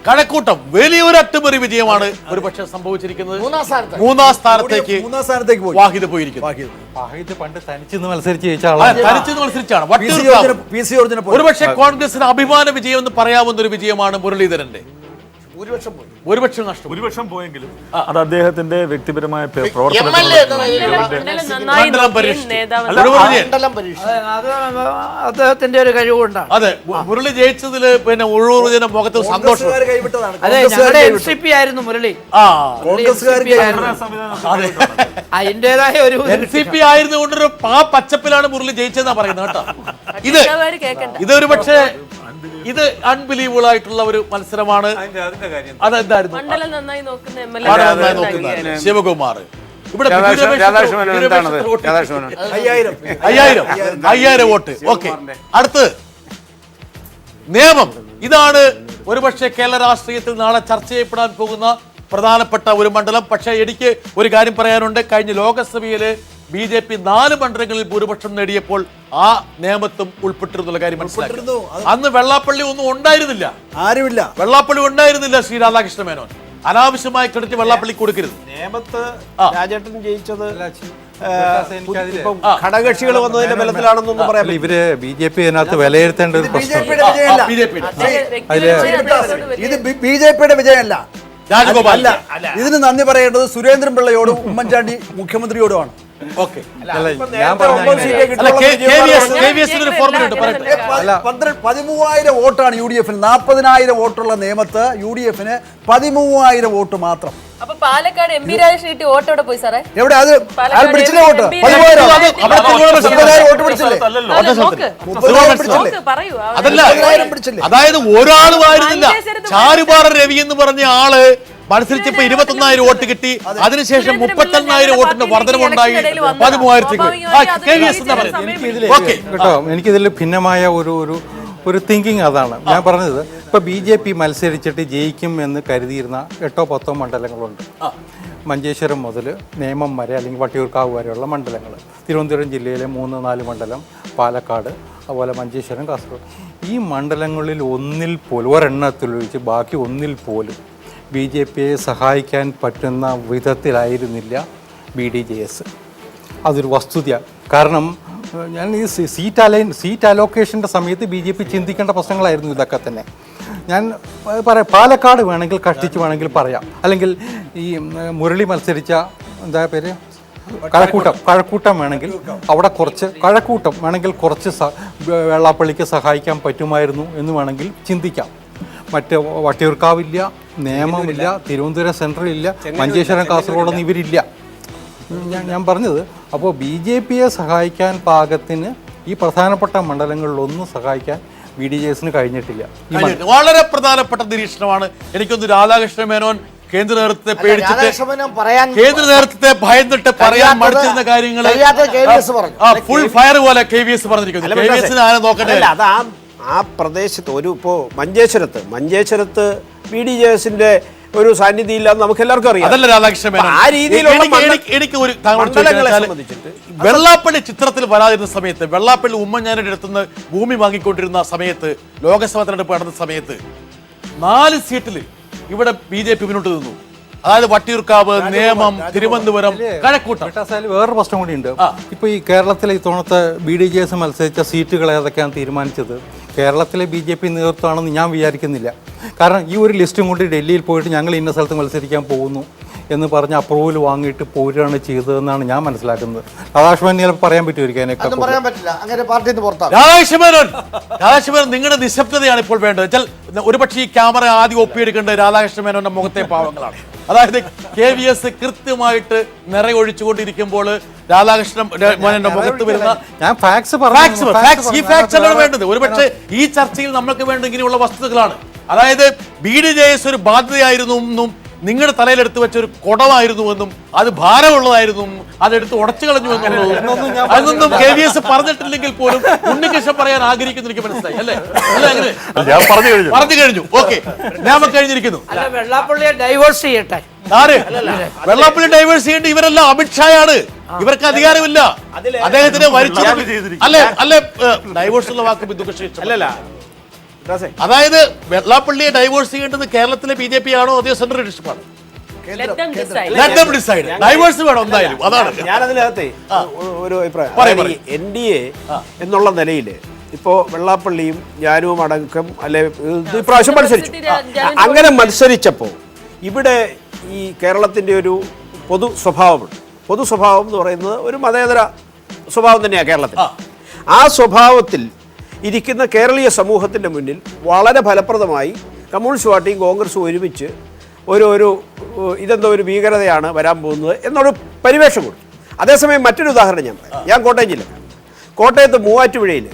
കഴക്കൂട്ടം വലിയൊരു അട്ടിമറി വിജയമാണ് ഒരു പക്ഷെ സംഭവിച്ചിരിക്കുന്നത്. 3ാം സ്ഥാനത്തേക്ക് വാഹിദ് പോയിരിക്കുന്നു. വാഹിദ് പണ്ട് തനിച്ചെന്ന് മത്സരിച്ചാണ്. ഒരു പക്ഷേ കോൺഗ്രസിന് അഭിമാന വിജയം എന്ന് പറയാവുന്ന ഒരു വിജയമാണ് മുരളീധരന്റെ. ഭൂരിപക്ഷം പോയെങ്കിലും അത് അദ്ദേഹത്തിന്റെ വ്യക്തിപരമായ അദ്ദേഹത്തിന്റെ ഒരു കഴിവുകൊണ്ടാണ്. അതെ, മുരളി ജയിച്ചതില് പിന്നെ ഉള്ളൂർ മുഖത്ത് സന്തോഷം. അതെ, ഞങ്ങളുടെ NCP ആയിരുന്നു മുരളി. അതിന്റേതായ ഒരു NCP ആയിരുന്നുകൊണ്ടൊരു പച്ചപ്പിലാണ് മുരളി ജയിച്ചതെന്നാ പറയുന്നത് കേട്ടോ. ഇതൊരു പക്ഷേ ഇത് അൺബിലീവബിൾ ആയിട്ടുള്ള ഒരു മത്സരമാണ്. അതെന്തായിരുന്നു ശിവകുമാർ ഇവിടെ 5000 വോട്ട്. ഓക്കെ, അടുത്ത് നിയമം. ഇതാണ് ഒരുപക്ഷെ കേരള രാഷ്ട്രീയത്തിൽ നാളെ ചർച്ച ചെയ്യപ്പെടാൻ പോകുന്ന പ്രധാനപ്പെട്ട ഒരു മണ്ഡലം. പക്ഷേ എനിക്ക് ഒരു കാര്യം പറയാനുണ്ട്. കഴിഞ്ഞ ലോകസഭയില് BJP 4 മണ്ഡലങ്ങളിൽ ഭൂരിപക്ഷം നേടിയപ്പോൾ ആ നിയമത്തും ഉൾപ്പെട്ടിരുന്നുള്ള കാര്യം മനസ്സിലാക്കി. അന്ന് വെള്ളാപ്പള്ളി ഒന്നും ഉണ്ടായിരുന്നില്ല, ആരുമില്ല. വെള്ളാപ്പള്ളി ഉണ്ടായിരുന്നില്ല. ശ്രീ രാധാകൃഷ്ണ മേനോൻ അനാവശ്യമായി ക്രെഡിറ്റ് വെള്ളാപ്പള്ളി കൊടുക്കരുത്. നേമത്ത് രാജേട്ടൻ ജയിച്ചത് ഘടകകക്ഷികൾ വന്നതിന്റെ ബലത്തിലാണെന്നൊന്നും പറയാം. ഇവര് BJP അതിനകത്ത് വിലയിരുത്തേണ്ട ഒരു പ്രശ്നം. ഇത് BJPയുടെ വിജയമല്ല, രാജഗോപാൽ. ഇതിന് നന്ദി പറയേണ്ടത് സുരേന്ദ്രൻ പിള്ളയോടും ഉമ്മൻചാണ്ടി മുഖ്യമന്ത്രിയോടുമാണ്. ഓക്കെ, ഞാൻ 13,000 വോട്ടാണ് UDF. 40,000 വോട്ടുള്ള നേമത്ത് UDFന് 13,000 വോട്ട് മാത്രം. അപ്പൊ പാലക്കാട് MP രാജേഷ് വോട്ടോടെ പോയി സാറേ. എവിടെ അത് പിടിച്ചില്ലേ വോട്ട്? 13,000 വോട്ട് പിടിച്ചില്ലേ? അതായത് ഒരാളും ആയിരുന്നില്ല. ചാരുപാറ രവി എന്ന് പറഞ്ഞ ആള് മത്സരിച്ചപ്പോ 21,000 വോട്ട് കിട്ടി. അതിനുശേഷം 38,000 വോട്ടിന്റെ വർധനവുണ്ടായി 13,000. കേട്ടോ, എനിക്കിതിൽ ഭിന്നമായ ഒരു തിങ്കിങ് അതാണ് ഞാൻ പറഞ്ഞത്. ഇപ്പൊ BJP മത്സരിച്ചിട്ട് ജയിക്കും എന്ന് കരുതിയിരുന്ന 8-10 മണ്ഡലങ്ങളുണ്ട്. മഞ്ചേശ്വരം മുതൽ നേമം വരെ അല്ലെങ്കിൽ വട്ടിയൂർക്കാവ് വരെയുള്ള മണ്ഡലങ്ങൾ, തിരുവനന്തപുരം ജില്ലയിലെ 3-4 മണ്ഡലം, പാലക്കാട്, അതുപോലെ മഞ്ചേശ്വരം, കാസർഗോഡ്. ഈ മണ്ഡലങ്ങളിൽ ഒരെണ്ണത്തിലൊഴിച്ച് ബാക്കി ഒന്നിൽ പോലും BJPയെ സഹായിക്കാൻ പറ്റുന്ന വിധത്തിലായിരുന്നില്ല BDJS. അതൊരു വസ്തുതയാണ്. കാരണം ഞാൻ ഈ സീറ്റ് അലോക്കേഷൻ്റെ സമയത്ത് BJP ചിന്തിക്കേണ്ട പ്രശ്നങ്ങളായിരുന്നു ഇതൊക്കെ തന്നെ. ഞാൻ പറയാം, പാലക്കാട് വേണമെങ്കിൽ കഷ്ടിച്ച് വേണമെങ്കിൽ പറയാം. അല്ലെങ്കിൽ ഈ മുരളി മത്സരിച്ച എന്താ പേര്, കഴക്കൂട്ടം വേണമെങ്കിൽ അവിടെ കഴക്കൂട്ടം വേണമെങ്കിൽ കുറച്ച് വെള്ളാപ്പള്ളിക്ക് സഹായിക്കാൻ പറ്റുമായിരുന്നു എന്ന് വേണമെങ്കിൽ ചിന്തിക്കാം. മറ്റ് വട്ടിയൂർക്കാവില്ല, നേമമില്ല, തിരുവനന്തപുരം സെൻട്രലില്ല, മഞ്ചേശ്വരം, കാസർഗോഡൊന്നും ഇവരില്ല. ഞാൻ പറഞ്ഞത്, അപ്പോൾ BJPയെ സഹായിക്കാൻ പാകത്തിന് ഈ പ്രധാനപ്പെട്ട മണ്ഡലങ്ങളിലൊന്നും സഹായിക്കാൻ BDJSന് കഴിഞ്ഞിട്ടില്ല. വളരെ പ്രധാനപ്പെട്ട നിരീക്ഷണമാണ്. എനിക്കൊന്ന് രാധാകൃഷ്ണ മേനോൻ കേന്ദ്ര നേതൃത്വത്തെ പേടിച്ചിട്ട് രാധാകൃഷ്ണൻ പറയാൻ കേന്ദ്ര നേതൃത്വത്തെ ഭയന്നിട്ട് പറയാൻ മടിച്ചിരുന്ന കാര്യങ്ങള് ഫുൾ ഫയർ പോലെ KVS പറഞ്ഞിരിക്കുന്നു. KVS ആരെ നോക്കട്ടെ. അത് ആ പ്രദേശത്ത് ഇപ്പോ മഞ്ചേശ്വരത്ത് BDJSന്റെ ഒരു സാന്നിധ്യം ഇല്ലാന്ന് നമുക്ക് എല്ലാവർക്കും അറിയാം. അതല്ല രാധാകൃഷ്ണൻ, ആ രീതിയിലുള്ള എനിക്ക് ഒരു വെള്ളാപ്പള്ളി ചിത്രത്തിൽ വരാതിരുന്ന സമയത്ത്, വെള്ളാപ്പള്ളി ഉമ്മൻചാണ്ടിയുടെ അടുത്തുനിന്ന് ഭൂമി വാങ്ങിക്കൊണ്ടിരുന്ന സമയത്ത്, ലോക്സഭാ തെരഞ്ഞെടുപ്പ് നടന്ന സമയത്ത് 4 സീറ്റിൽ ഇവിടെ BJP മുന്നോട്ട് നിന്നു. അതായത് വട്ടിയൂർക്കാവ്, നേമം, തിരുവനന്തപുരം, കഴക്കൂട്ടം. വേറൊരു പ്രശ്നം കൂടി ഉണ്ട്. ഇപ്പൊ ഈ കേരളത്തിലെ ഇത്തവണത്തെ BDJS മത്സരിച്ച സീറ്റുകൾ ഏതൊക്കെയാണ് തീരുമാനിച്ചത് കേരളത്തിലെ BJP നേതൃത്വമാണെന്ന് ഞാൻ വിചാരിക്കുന്നില്ല. കാരണം ഈ ഒരു ലിസ്റ്റും കൊണ്ട് ഡൽഹിയിൽ പോയിട്ട് ഞങ്ങൾ ഇന്ന സ്ഥലത്ത് മത്സരിക്കാൻ പോകുന്നു എന്ന് പറഞ്ഞ് അപ്രൂവൽ വാങ്ങിയിട്ട് പോരുകയാണ് ചെയ്തതെന്നാണ് ഞാൻ മനസ്സിലാക്കുന്നത്. രാധാകൃഷ്ണൻ പറയാൻ പറ്റുമായിരിക്കും രാധാകൃഷ്ണൻ നിങ്ങളുടെ നിശബ്ദതയാണ് ഇപ്പോൾ വേണ്ടത്. ഒരുപക്ഷെ ഈ ക്യാമറ ആദ്യം ഒപ്പിയെടുക്കേണ്ടത് രാധാകൃഷ്ണ മേനോന്റെ മുഖത്തെ പാവങ്ങളാണ്. അതായത് KVS കൃത്യമായിട്ട് നിറയൊഴിച്ചുകൊണ്ടിരിക്കുമ്പോൾ രാധാകൃഷ്ണ മേനോന്റെ മുഖത്ത് വരുന്ന ഈ ഫാക്ട്സ് ആണ് വേണ്ടത്. ഒരുപക്ഷെ ഈ ചർച്ചയിൽ നമ്മൾക്ക് വേണ്ട ഇങ്ങനെയുള്ള വസ്തുതകളാണ്. അതായത് BDJS ഒരു ബാധ്യതയായിരുന്നു എന്നും നിങ്ങളുടെ തലയിലെടുത്ത് വെച്ച ഒരു കുടമായിരുന്നുവെന്നും അത് ഭാരമുള്ളതായിരുന്നു, അതെടുത്ത് ഉടച്ചു കളഞ്ഞു എന്നുള്ളതും അതൊന്നും KVS പറഞ്ഞിട്ടില്ലെങ്കിൽ പോലും ഉണ്ണികൃഷ്ണൻ പറയാൻ ആഗ്രഹിക്കുന്നു. എനിക്ക് മനസ്സിലായി അല്ലേ? പറഞ്ഞു കഴിഞ്ഞു. ഓക്കെ, ഞാൻ കഴിഞ്ഞിരിക്കുന്നു. വെള്ളാപ്പള്ളിയെ ഡൈവേഴ്സ് ചെയ്യട്ടെ. വെള്ളാപ്പള്ളി ഡൈവേഴ്സ് ചെയ്യേണ്ട ഇവരെല്ലാം അമിത്ഷായാണ്. ഇവർക്ക് അധികാരമില്ല. അദ്ദേഹത്തിന് അല്ലെ ഡൈവേഴ്സ് ഉള്ള വാക്ക് ബിന്ദുകൃഷ്ണ അല്ലല്ല. അതായത് വെള്ളാപ്പള്ളിയെ ഡൈവേഴ്സ് ചെയ്യേണ്ടത് കേരളത്തിലെ BJP ആണോ അതോ സെൻട്രൽ ലീഡർഷിപ്പാണ്? ഡൈവേഴ്സ് വേണം എന്തായാലും. അതാണ് ഞാൻ അതിനകത്തെ ഒരു അഭിപ്രായം. NDA എന്നുള്ള നിലയിൽ ഇപ്പോ വെള്ളാപ്പള്ളിയും ഞാനും അടക്കം അല്ലെ ഇപ്രാവശ്യം മത്സരിച്ചു. അങ്ങനെ മത്സരിച്ചപ്പോൾ ഇവിടെ ഈ കേരളത്തിന്റെ ഒരു പൊതു സ്വഭാവമുണ്ട്. പൊതു സ്വഭാവം എന്ന് പറയുന്നത് ഒരു മതേതര സ്വഭാവം തന്നെയാണ് കേരളത്തിൽ. ആ സ്വഭാവത്തിൽ ഇരിക്കുന്ന കേരളീയ സമൂഹത്തിൻ്റെ മുന്നിൽ വളരെ ഫലപ്രദമായി കമ്മ്യൂണിസ്റ്റ് പാർട്ടിയും കോൺഗ്രസും ഒരുമിച്ച് ഒരു ഇതെന്തോ ഒരു ഭീകരതയാണ് വരാൻ പോകുന്നത് എന്നൊരു പരിവേഷം കൊടുത്തു. അതേസമയം മറ്റൊരു ഉദാഹരണം ഞാൻ കോട്ടയം ജില്ല, കോട്ടയത്ത് മൂവാറ്റുപുഴയിൽ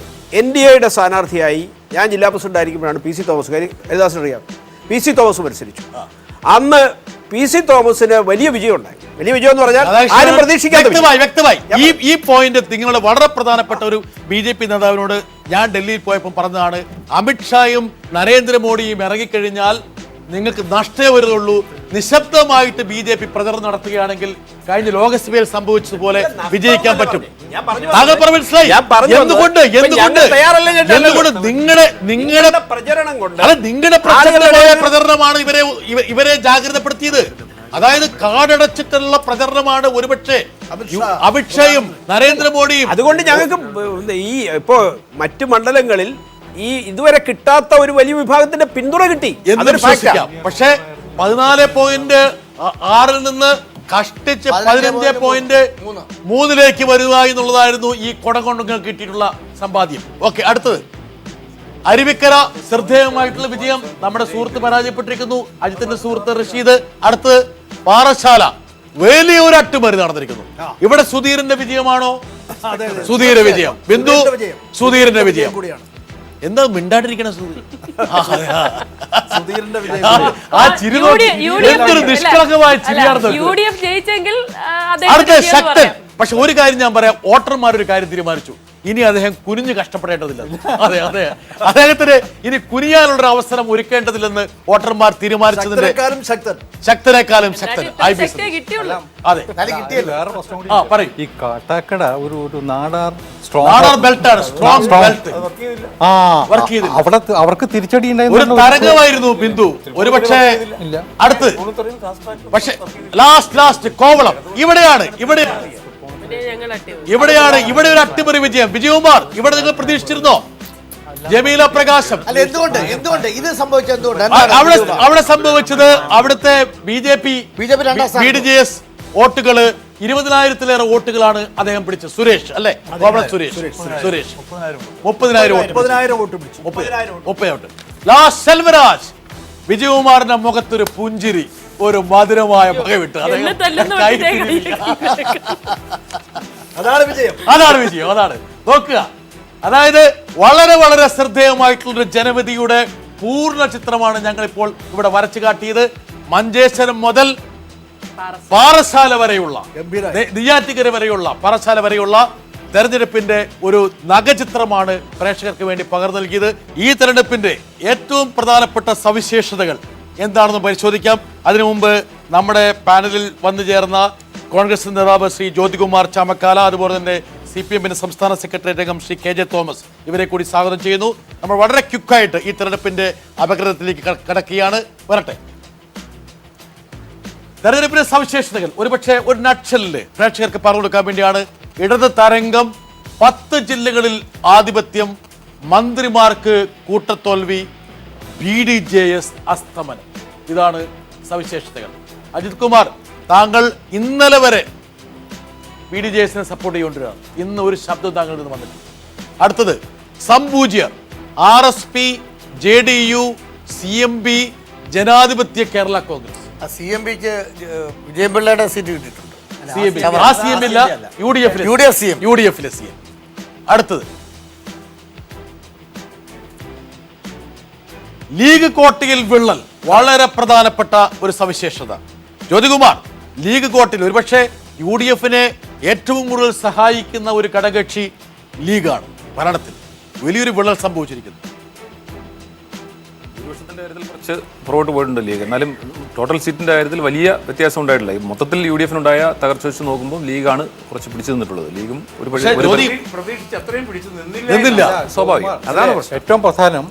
NDAയുടെ സ്ഥാനാർത്ഥിയായി ഞാൻ ജില്ലാ പ്രസിഡന്റ് ആയിരിക്കുമ്പോഴാണ് PC തോമസ്, ഹരിദാസിന് അറിയാം, PC തോമസ് മത്സരിച്ചു. അന്ന് PC തോമസിന് വലിയ വിജയം ഉണ്ടായി. വലിയ വിജയം എന്ന് പറഞ്ഞാൽ ആരും പ്രതീക്ഷിക്കാത്ത വ്യക്തമായി. ഈ പോയിന്റ് നിങ്ങളുടെ വളരെ പ്രധാനപ്പെട്ട ഒരു BJP നേതാവിനോട് ഞാൻ ഡൽഹിയിൽ പോയപ്പോൾ പറഞ്ഞതാണ്, അമിത്ഷായും നരേന്ദ്രമോദിയും ഇറങ്ങിക്കഴിഞ്ഞാൽ നിങ്ങൾക്ക് നഷ്ടേ വരുന്നുള്ളൂ. നിശബ്ദമായിട്ട് BJP പ്രചരണം നടത്തുകയാണെങ്കിൽ കഴിഞ്ഞ ലോക്സഭയിൽ സംഭവിച്ചതുപോലെ വിജയിക്കാൻ പറ്റും. നിങ്ങളുടെ പ്രചരണമാണ് ഇവരെ ജാഗ്രതപ്പെടുത്തിയത്. അതായത് കാടടച്ചിട്ടുള്ള പ്രചരണമാണ് ഒരുപക്ഷെ അമിത്ഷായും നരേന്ദ്രമോദിയും. അതുകൊണ്ട് ഞങ്ങൾക്ക് ഈ ഇപ്പോ മറ്റു മണ്ഡലങ്ങളിൽ ഈ ഇതുവരെ കിട്ടാത്ത ഒരു വലിയ വിഭാഗത്തിന്റെ പിന്തുണ കിട്ടി എന്ന് വിശ്വസിക്കാം. പക്ഷേ 14.6 നിന്ന് കഷ്ടിച്ച് 15.3 വരിക എന്നുള്ളതായിരുന്നു ഈ കുടം കൊണ്ട് കിട്ടിയിട്ടുള്ള സമ്പാദ്യം. ഓക്കെ, അടുത്തത് അരുവിക്കര. ശ്രദ്ധേയമായിട്ടുള്ള വിജയം. നമ്മുടെ സുഹൃത്ത് പരാജയപ്പെട്ടിരിക്കുന്നു, അജിത്തിന്റെ സുഹൃത്ത് റഷീദ്. അടുത്ത് പാറശാല. വലിയൊരു അട്ടിമറി നടന്നിരിക്കുന്നു. ഇവിടെ സുധീറിന്റെ വിജയമാണോ? സുധീര വിജയം. ബിന്ദു സുധീറിന്റെ വിജയം. എന്താ മിണ്ടാണ്ടിരിക്കണ സുധീർ? ആ ചിരി എന്തൊരു നിഷ്കളങ്കമായ ചിരിയാണ്. അടുത്ത ശക്തൻ. പക്ഷെ ഒരു കാര്യം ഞാൻ പറയാം, വോട്ടർമാരൊരു കാര്യം തീരുമാനിച്ചു, ഇനി അദ്ദേഹം കുനിഞ്ഞ് കഷ്ടപ്പെടേണ്ടതില്ല. അതെ, അദ്ദേഹത്തിന് ഇനി കുനിയാനുള്ള അവസരം ഒരുക്കേണ്ടതില്ലെന്ന് വോട്ടർമാർ തീരുമാനിച്ചതിന്റെ ശക്തനേക്കാളും ശക്തൻ. അതെ, ഈ കാട്ടാക്കട ഒരു നാടാർ ബെൽറ്റാണ്, സ്ട്രോങ് ബെൽറ്റ്. അവർക്ക് തിരിച്ചടി ഒരു തരംഗമായിരുന്നു ബിന്ദു. ഒരുപക്ഷെ അടുത്ത് പക്ഷെ ലാസ്റ്റ് കോവളം. ഇവിടെ ഒരു അട്ടിമറി വിജയം. വിജയകുമാർ, ഇവിടെ നിങ്ങൾ പ്രതീക്ഷിച്ചിരുന്നോ? ജമീല പ്രകാശം. എന്തുകൊണ്ട് ഇത് സംഭവിച്ചത്? അവിടെ സംഭവിച്ചത് അവിടുത്തെ BDJS വോട്ടുകള് 20,000-ലേറെ വോട്ടുകളാണ് അദ്ദേഹം പിടിച്ചത്. സുരേഷ് അല്ലെ? സുരേഷ് 30,000 വോട്ട്. സെൽവരാജ്. വിജയകുമാറിന്റെ മുഖത്തൊരു പുഞ്ചിരി, ഒരു മധുരമായ പകവിട്ട്. അതാണ് വിജയം. അതാണ് നോക്കുക. അതായത് വളരെ വളരെ ശ്രദ്ധേയമായിട്ടുള്ളൊരു ജനവിധിയുടെ പൂർണ്ണ ചിത്രമാണ് ഞങ്ങളിപ്പോൾ ഇവിടെ വരച്ചു കാട്ടിയത്. മഞ്ചേശ്വരം മുതൽ പാറശാല വരെയുള്ള, നെയ്യാറ്റിക്കര വരെയുള്ള, പാറശാല വരെയുള്ള തെരഞ്ഞെടുപ്പിന്റെ ഒരു നഖചിത്രമാണ് പ്രേക്ഷകർക്ക് വേണ്ടി പകർന്നു നൽകിയത്. ഈ തെരഞ്ഞെടുപ്പിന്റെ ഏറ്റവും പ്രധാനപ്പെട്ട സവിശേഷതകൾ എന്താണെന്ന് പരിശോധിക്കാം. അതിനു മുമ്പ് നമ്മുടെ പാനലിൽ വന്നു ചേർന്ന കോൺഗ്രസ് നേതാവ് ശ്രീ ജ്യോതികുമാർ ചാമക്കാല, അതുപോലെ തന്നെ CPM സംസ്ഥാന സെക്രട്ടേറിയറ്റ് അംഗം ശ്രീ KJ തോമസ്, ഇവരെ കൂടി സ്വാഗതം ചെയ്യുന്നു. നമ്മൾ വളരെ ക്വിക്കായിട്ട് ഈ തെരഞ്ഞെടുപ്പിന്റെ അപകടത്തിലേക്ക് കടക്കുകയാണ്. വരട്ടെ, തെരഞ്ഞെടുപ്പിന്റെ സവിശേഷതകൾ ഒരുപക്ഷെ ഒരു നട്ഷലിൽ പ്രേക്ഷകർക്ക് പറഞ്ഞു കൊടുക്കാൻ വേണ്ടിയാണ്. ഇടത് തരംഗം, 10 ജില്ലകളിൽ ആധിപത്യം, മന്ത്രിമാർക്ക് കൂട്ടത്തോൽവി, BDJS അസ്തമനം. ഇതാണ് സവിശേഷതകൾ. അജിത് കുമാർ, താങ്കൾ ഇന്നലെ വരെ BDJSനെ സപ്പോർട്ട് ചെയ്തുകൊണ്ടിരുന്നു. ഇന്ന് ഒരു ശബ്ദം താങ്കളിൽ നിന്ന് വന്നിട്ടില്ല. അടുത്തത് സംപൂജ്യർ, RSP, JDU, CMB, ജനാധിപത്യ കേരള കോൺഗ്രസ്. CMBക്ക് വിജയപിള്ളയുടെ സീറ്റ് കിട്ടിയിട്ടുണ്ട്. UDF. അടുത്തത് ലീഗ് കോട്ടയിൽ വിള്ളൽ, വളരെ പ്രധാനപ്പെട്ട ഒരു സവിശേഷത. ജ്യോതികുമാർ, ലീഗ് കോട്ടയിൽ ഒരുപക്ഷെ UDFനെ ഏറ്റവും കൂടുതൽ സഹായിക്കുന്ന ഒരു ഘടകകക്ഷി ലീഗാണ്. ഭരണത്തിൽ വലിയൊരു വിള്ളൽ സംഭവിച്ചിരിക്കുന്നു. ഭൂരിപക്ഷത്തിന്റെ കാര്യത്തിൽ കുറച്ച് പുറകോട്ട് പോയിട്ടുണ്ട് ലീഗ്. എന്നാലും ടോട്ടൽ സീറ്റിന്റെ കാര്യത്തിൽ വലിയ വ്യത്യാസം ഉണ്ടായിട്ടില്ല. മൊത്തത്തിൽ UDFനുണ്ടായ തകർച്ച വെച്ച് നോക്കുമ്പോൾ ലീഗാണ് കുറച്ച് പിടിച്ചു നിന്നിട്ടുള്ളത്. ലീഗും ഒരു സ്വാഭാവികം. അതാണ് ഏറ്റവും പ്രധാനം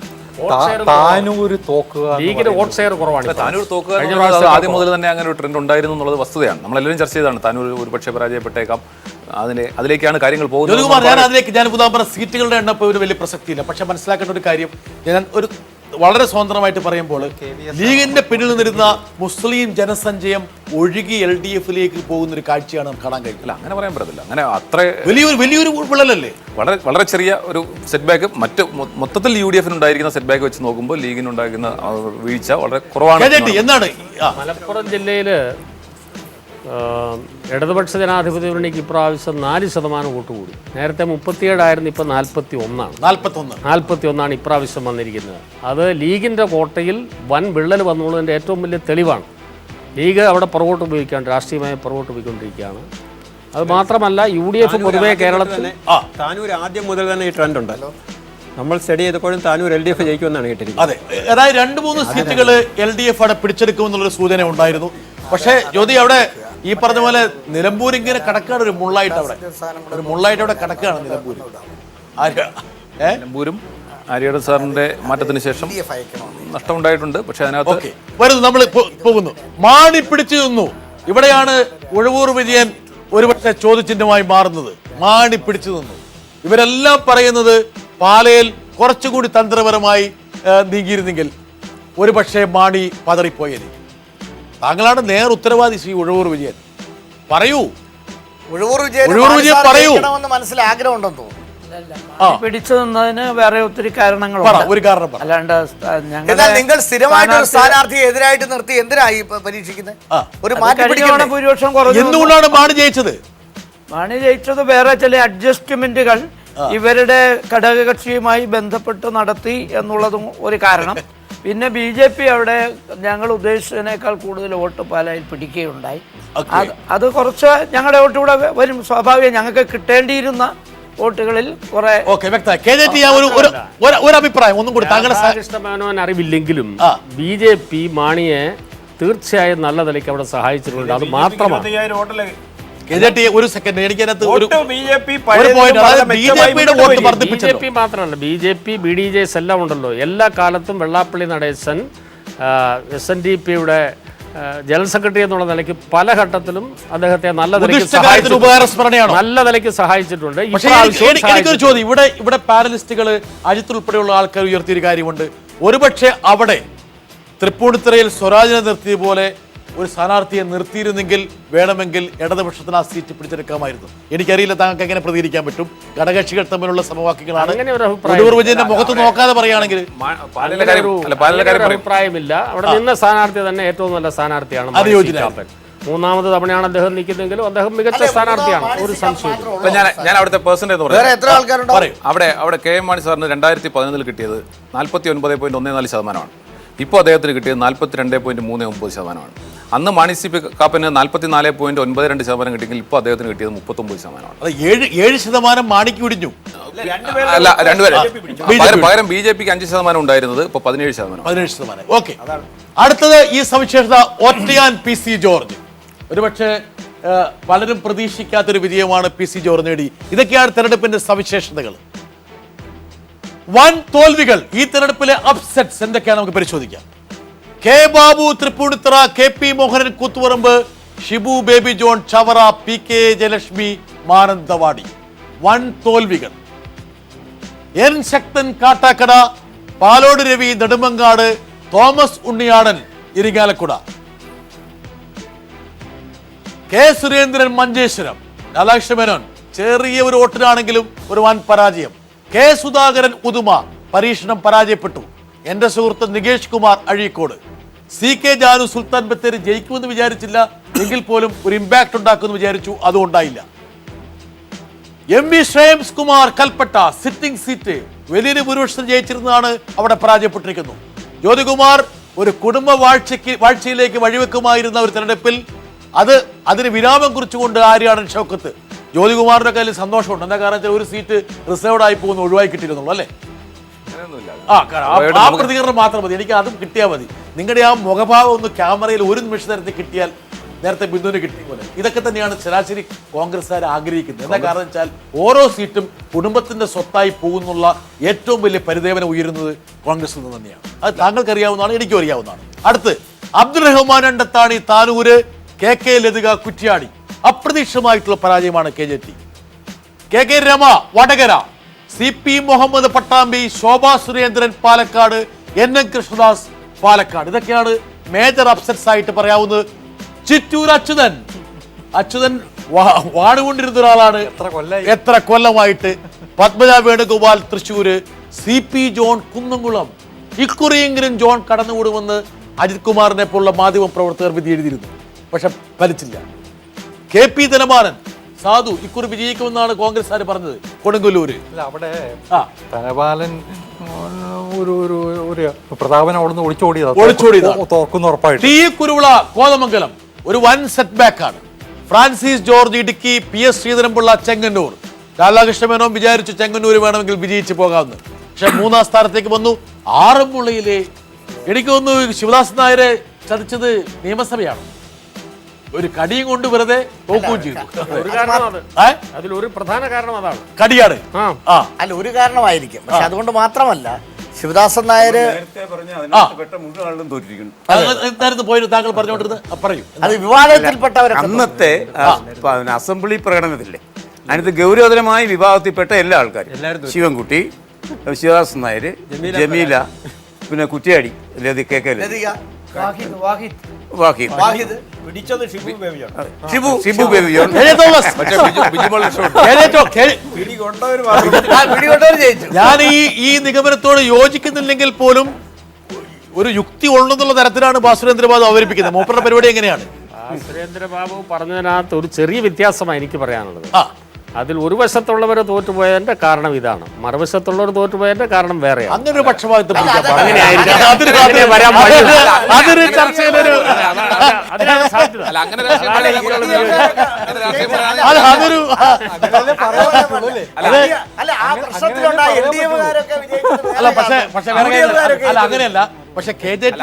താനൂര് തോക്കുക. ലീഗിന്റെ വോട്ട് ഷെയർ കുറവാണ്. താനൂർ തോക്കുക ആദ്യം മുതൽ തന്നെ അങ്ങനെ ഒരു ട്രെൻഡ് ഉണ്ടായിരുന്നു എന്നുള്ളത് വസ്തുതയാണ്. നമ്മളെല്ലാവരും ചർച്ച ചെയ്താണ്. താനൂർ ഒരു പക്ഷേ പരാജയപ്പെട്ടേക്കാം. അതിലേക്കാണ് കാര്യങ്ങൾ പോകുന്നത്. ഞാൻ സീറ്റുകളുടെ എണ്ണം ഇപ്പോൾ ഒരു വലിയ പ്രസക്തിയില്ല. പക്ഷെ മനസ്സിലാക്കേണ്ട ഒരു കാര്യം, ഞാൻ ഒരു വളരെ സ്വതന്ത്രമായിട്ട് പറയുമ്പോൾ ലീഗിന്റെ പിന്നിൽ നിന്നിരുന്ന മുസ്ലിം ജനസഞ്ചയം ഒഴുകി LDFലേക്ക് പോകുന്ന ഒരു കാഴ്ചയാണ് നമുക്ക് കാണാൻ കഴിയില്ല. അങ്ങനെ പറയാൻ പറ്റത്തില്ല. അങ്ങനെ അത്ര വലിയൊരു വിള്ളലല്ലേ? വളരെ ചെറിയ ഒരു സെറ്റ് ബാക്ക്. മൊത്തത്തിൽ UDFനുണ്ടായിരിക്കുന്ന സെറ്റ് ബാക്ക് വെച്ച് നോക്കുമ്പോൾ ലീഗിനുണ്ടാകുന്ന വീഴ്ച വളരെ കുറവാണ്. എന്താണ് മലപ്പുറം ജില്ലയില് ഇടതുപക്ഷ ജനാധിപത്യ മുന്നണിക്ക് ഇപ്രാവശ്യം 4% വോട്ട് കൂടി. നേരത്തെ 37 ഇപ്പം 41 ഇപ്രാവശ്യം വന്നിരിക്കുന്നത്. അത് ലീഗിൻ്റെ കോട്ടയിൽ വൻ വിള്ളൽ വന്നുള്ളതിൻ്റെ ഏറ്റവും വലിയ തെളിവാണ്. ലീഗ് അവിടെ പുറകോട്ട് ഉപയോഗിക്കാണ്ട് രാഷ്ട്രീയമായി പുറകോട്ട് പോയിക്കൊണ്ടിരിക്കുകയാണ്. അത് മാത്രമല്ല UDF പൊതുവെ കേരളത്തിൽ താനൂർ ആദ്യം മുതൽ തന്നെ ഈ ട്രെൻഡ് ഉണ്ടല്ലോ. നമ്മൾ സ്റ്റഡി ചെയ്തപ്പോഴും താനൂർ LDF ജയിക്കുമെന്നാണ് കേട്ടിരിക്കുന്നത്. അതെ, അതായത് 2-3 സീറ്റുകൾ LDF അവിടെ പിടിച്ചെടുക്കുമെന്നുള്ളൊരു സൂചന ഉണ്ടായിരുന്നു. പക്ഷേ ജ്യോതി, അവിടെ ഈ പറഞ്ഞ പോലെ നിലമ്പൂർ ഇങ്ങനെ കിടക്കുകയാണ്, ഒരു മുള്ളായിട്ട് അവിടെ കിടക്കുകയാണ് നിലമ്പൂർ. നിലമ്പൂരും ആര്യാട് സാറിന്റെ മാറ്റത്തിന് ശേഷം നഷ്ടമുണ്ടായിട്ടുണ്ട്. പക്ഷെ അതിനകത്ത് വരുന്നു, നമ്മൾ പോകുന്നു. മാണി പിടിച്ചു നിന്നു. ഇവിടെയാണ് ഉഴവൂർ വിജയൻ ഒരുപക്ഷെ ചോദ്യചിഹ്നമായി മാറുന്നത്. മാണി പിടിച്ചു നിന്നു. ഇവരെല്ലാം പറയുന്നത് പാലയിൽ കുറച്ചുകൂടി തന്ത്രപരമായി നീങ്ങിയിരുന്നെങ്കിൽ ഒരുപക്ഷെ മാണി പതറിപ്പോയത്. താങ്കളാണ് നേർ ഉത്തരവാദി ശ്രീ ഉഴവൂർ വിജയൻ. പറയൂ, ഉഴവൂർ വിജയൻ പറയൂ. മനസ്സിൽ ആഗ്രഹം ഉണ്ടെന്ന് തോന്നുന്നു. പിടിച്ചു നിന്നതിന് വേറെ ഒത്തിരി കാരണങ്ങളുണ്ട്. ഒരു കാരണം അല്ലാണ്ട് നിങ്ങൾ സ്ഥിരമായിട്ട് ഒരു സ്ഥാനാർത്ഥിയെ എതിരായിട്ട് നിർത്തി എന്തിനായി പരീക്ഷിക്കുന്നത്? ഒരു ഭൂരിപക്ഷം കുറഞ്ഞു. എന്തുകൊണ്ടാണ് മാണി ജയിച്ചത്? മാണി ജയിച്ചത് വേറെ ചില അഡ്ജസ്റ്റ്മെന്റുകൾ ഇവരുടെ ഘടകകക്ഷിയുമായി ബന്ധപ്പെട്ട് നടത്തി എന്നുള്ളതും ഒരു കാരണം. പിന്നെ BJP അവിടെ ഞങ്ങൾ ഉദ്ദേശിച്ചതിനേക്കാൾ കൂടുതൽ വോട്ട് പാലായിൽ പിടിക്കുകയുണ്ടായി. അത് കുറച്ച് ഞങ്ങളുടെ വോട്ട് കൂടെ വരും, സ്വാഭാവികം. ഞങ്ങൾക്ക് കിട്ടേണ്ടിയിരുന്ന വോട്ടുകളിൽ കുറെ ഒരു അഭിപ്രായം ഒന്നും കൂടി മേനോൻ അറിവില്ലെങ്കിലും BJP മാണിയെ തീർച്ചയായും നല്ല നിലയ്ക്ക് അവിടെ സഹായിച്ചിട്ടുണ്ട്. അത് മാത്രമാണ്. ഒരു സെക്കൻഡ്, എനിക്കതിനകത്ത് BJP മാത്രമല്ല, BJP BDJS എല്ലാം ഉണ്ടല്ലോ. എല്ലാ കാലത്തും വെള്ളാപ്പള്ളി നടേശൻ SNDPയുടെ ജനറൽ സെക്രട്ടറി എന്നുള്ള നിലയ്ക്ക് പല ഘട്ടത്തിലും അദ്ദേഹത്തെ നല്ല നിലയ്ക്ക് സഹായിച്ചിട്ടുണ്ട്. എനിക്കൊരു ചോദ്യം, ഇവിടെ പാനലിസ്റ്റുകൾ അജിത്ത് ഉൾപ്പെടെയുള്ള ആൾക്കാർ ഉയർത്തിയൊരു കാര്യമുണ്ട്. ഒരുപക്ഷെ അവിടെ തൃപ്പൂണിത്തുറയിൽ സ്വരാജിനെ നിർത്തിയ പോലെ ഒരു സ്ഥാനാർത്ഥിയെ നിർത്തിയിരുന്നെങ്കിൽ വേണമെങ്കിൽ ഇടതുപക്ഷത്തിന് ആ സീറ്റ് പിടിച്ചെടുക്കാമായിരുന്നു. എനിക്കറിയില്ല താങ്കൾക്ക് എങ്ങനെ പ്രതികരിക്കാൻ പറ്റും. ഘടകകക്ഷികൾ തമ്മിലുള്ള സമവാക്യങ്ങളാണ്. ഉഴവൂർ വിജയന്റെ മുഖത്ത് നോക്കാതെ പറയുകയാണെങ്കിൽ അഭിപ്രായമില്ല. അവിടെ നിന്ന സ്ഥാനാർത്ഥി തന്നെ ഏറ്റവും നല്ല സ്ഥാനാർത്ഥിയാണ്. മൂന്നാമത് തവണയാണ് അദ്ദേഹം നിൽക്കുന്നെങ്കിലും അദ്ദേഹം മികച്ച സ്ഥാനാർത്ഥിയാണ്, ഒരു സംശയം. ഞാൻ അവിടുത്തെ പേഴ്സൻ്റ് എന്ന് പറയുന്നത് അവിടെ KM മാണി സാറിന് 2011 കിട്ടിയത് 49.14%. ഇപ്പോൾ അദ്ദേഹത്തിന് കിട്ടിയത് 42.39%. അന്ന് മാണി സി കാപ്പന് 44.92% കിട്ടിയെങ്കിൽ ഇപ്പോൾ അദ്ദേഹത്തിന് കിട്ടിയത് 39%. 7% മാണിക്ക് പിടിഞ്ഞു. അല്ല, രണ്ടുപേരും പകരം BJP 5% ഉണ്ടായിരുന്നത് ഇപ്പോൾ 17%. ഓക്കെ, അടുത്തത് ഈ സവിശേഷത ഒറ്റയാൻ PC ജോർജ്. ഒരുപക്ഷെ പലരും പ്രതീക്ഷിക്കാത്തൊരു വിജയമാണ് PC ജോർജ് നേടി. ഇതൊക്കെയാണ് തെരഞ്ഞെടുപ്പിന്റെ സവിശേഷതകൾ. വൻ തോൽവികൾ, ഈ തെരഞ്ഞെടുപ്പിലെ അപ്സെറ്റ്സ് എന്തൊക്കെയാണ് നമുക്ക് പരിശോധിക്കാം. K Babu Tripunithura, KP Mohanan Koothuparamba, Shibu Baby John Chavara, PK Jayalakshmi Mananthavady. വൻ തോൽവികൾ. N ശക്തൻ കാട്ടാക്കട, പാലോട് രവി നെടുമങ്ങാട്, തോമസ് ഉണ്ണിയാടൻ ഇരിങ്ങാലക്കുട, K സുരേന്ദ്രൻ മഞ്ചേശ്വരം, രാധാകൃഷ്ണ മേനോൻ ചെറിയ ഒരു വോട്ടിനാണെങ്കിലും ഒരു വൻ പരാജയം. K സുധാകരൻ ഉദുമ പരീക്ഷണം പരാജയപ്പെട്ടു. എന്റെ സുഹൃത്ത് നികേഷ് കുമാർ അഴീക്കോട്, CK ജാനു സുൽത്താൻ ബത്തേരി ജയിക്കുമെന്ന് വിചാരിച്ചില്ല, എങ്കിൽ പോലും ഒരു ഇമ്പാക്ട് ഉണ്ടാക്കുമെന്ന് വിചാരിച്ചു, അതും ഉണ്ടായില്ല. MV Shreyams Kumar Kalpetta sitting seat വലിയൊരു ഭൂരിപക്ഷം ജയിച്ചിരുന്നതാണ്, അവിടെ പരാജയപ്പെട്ടിരിക്കുന്നു. ജ്യോതികുമാർ ഒരു കുടുംബ വാഴ്ചയിലേക്ക് വഴിവെക്കുമായിരുന്ന ഒരു തെരഞ്ഞെടുപ്പിൽ അതിന് വിരാമം കുറിച്ചുകൊണ്ട് ആര്യാടൻ ഷൗക്കത്ത്. ജ്യോതികുമാറിന്റെ കയ്യിൽ സന്തോഷമുണ്ട്. എന്താ കാരണം, ഒരു സീറ്റ് റിസർവ്ഡ് ആയി പോകുന്നു, ഒഴിവായി കിട്ടിയിരുന്നുള്ളൂ അല്ലേ? ആ പ്രതികരണം മാത്രം മതി, എനിക്ക് അതും കിട്ടിയാൽ മതി. നിങ്ങളുടെ ആ മുഖഭാവം ഒന്ന് ക്യാമറയിൽ ഒരു നിമിഷ നേരത്തെ കിട്ടിയാൽ നേരത്തെ ബിന്ദുവിന് കിട്ടിയ പോലെ. ഇതൊക്കെ തന്നെയാണ് ശരാശരി കോൺഗ്രസ്സുകാർ ആഗ്രഹിക്കുന്നത്. എന്താ കാരണം വെച്ചാൽ ഓരോ സീറ്റും കുടുംബത്തിന്റെ സ്വത്തായി പോകുന്നുള്ള ഏറ്റവും വലിയ പരിദേവന ഉയരുന്നത് കോൺഗ്രസിൽ നിന്ന് തന്നെയാണ്. അത് താങ്കൾക്ക് അറിയാവുന്നതാണ്, എനിക്കും അറിയാവുന്നതാണ്. അടുത്ത് അബ്ദുൾ റഹ്മാൻ അണ്ടത്താണി താനൂര്, KK ലതിക കുറ്റ്യാടി. അപ്രതീക്ഷിതമായിട്ടുള്ള പരാജയമാണ് KJT. KK Rama Vadakara, CP Muhammad Pattambi, Shobha Surendran Palakkad, NN Krishnadas Palakkad. ഇതൊക്കെയാണ് മേജർ അപ്സെറ്റ്സ് ആയിട്ട് പറയാവുന്നത്. ചിറ്റൂർ അച്യുതൻ വാടുകൊണ്ടിരുന്ന ഒരാളാണ് എത്ര കൊല്ലമായിട്ട്. പത്മജ വേണുഗോപാൽ തൃശ്ശൂര്, CP ജോൺ കുന്നംകുളം. ഇക്കുറിയെങ്കിലും ജോൺ കടന്നുകൂടുമെന്ന് അജിത് കുമാറിനെ പോലുള്ള മാധ്യമ പ്രവർത്തകർ വിധി എഴുതിയിരുന്നു, പക്ഷെ ഫലിച്ചില്ല. KP ധനപാലൻ സാധു ഇക്കുറി വിജയിക്കുമെന്നാണ് കോൺഗ്രസ്സുകാർ പറഞ്ഞത് കൊടുങ്ങല്ലൂര്. അവിടെ ധനപാലൻ ഒരു പ്രതാപൻ അവിടെ നിന്ന് ഒളിച്ചോടിയതാണ് തോക്കുന്ന ഉറപ്പായിട്ട്. T കുരുവിള കോതമംഗലം ഒരു വൻ സെറ്റ് ബാക്ക് ആണ്. Francis George Idukki, PS Sreedharan Pillai Chengannur. Radhakrishna Menon വിചാരിച്ചു ചെങ്ങന്നൂർ വേണമെങ്കിൽ വിജയിച്ചു പോകാമെന്ന്, പക്ഷെ 3-ാം സ്ഥാനത്തേക്ക് വന്നു. ആറന്മുളയിലെ എനിക്ക് തോന്നുന്നു ശിവദാസൻ നായരെ ചതിച്ചത് നിയമസഭയാണ്. ഒരു കടിയും കൊണ്ട് വെറുതെ തോക്കുകയും ചെയ്തു. അതിലൊരു പ്രധാന കാരണം അതാണ്, കടിയാണ്. അല്ല, ഒരു കാരണമായിരിക്കും, പക്ഷെ അതുകൊണ്ട് മാത്രമല്ല ശിവദാസൻ നായർ താങ്കൾ പറഞ്ഞുകൊണ്ടിരുന്നത് പറയൂ. അത് വിവാദത്തിൽപ്പെട്ടവർ അന്നത്തെ അസംബ്ലി പ്രകടനത്തില്ലേ, അതിനകത്ത് ഗൗരവതരമായി വിവാദത്തിൽപ്പെട്ട എല്ലാ ആൾക്കാരും, ശിവൻകുട്ടി, ശിവദാസൻ നായർ, ജമീല, പിന്നെ കുറ്റ്യാടി, KK ഷിബു ബേബി ജോൺ. ഞാൻ ഈ നിഗമനത്തോട് യോജിക്കുന്നില്ലെങ്കിൽ പോലും ഒരു യുക്തി ഉണ്ടെന്നുള്ള തരത്തിലാണ് സുരേന്ദ്രബാബു അവതരിപ്പിക്കുന്നത്. മൂപ്പറുടെ പരിപാടി എങ്ങനെയാണ്? സുരേന്ദ്രബാബു പറഞ്ഞതിനകത്ത് ഒരു ചെറിയ വ്യത്യാസമാണ് എനിക്ക് പറയാനുള്ളത്. അതിൽ ഒരു വശത്തുള്ളവർ തോറ്റുപോയതിന്റെ കാരണം ഇതാണ്, മറുവശത്തുള്ളവർ തോറ്റുപോയതിന്റെ കാരണം വേറെയാണ്. അങ്ങനെ ഒരു പക്ഷപാതിത്വം അങ്ങനെയല്ല. പക്ഷെ KJT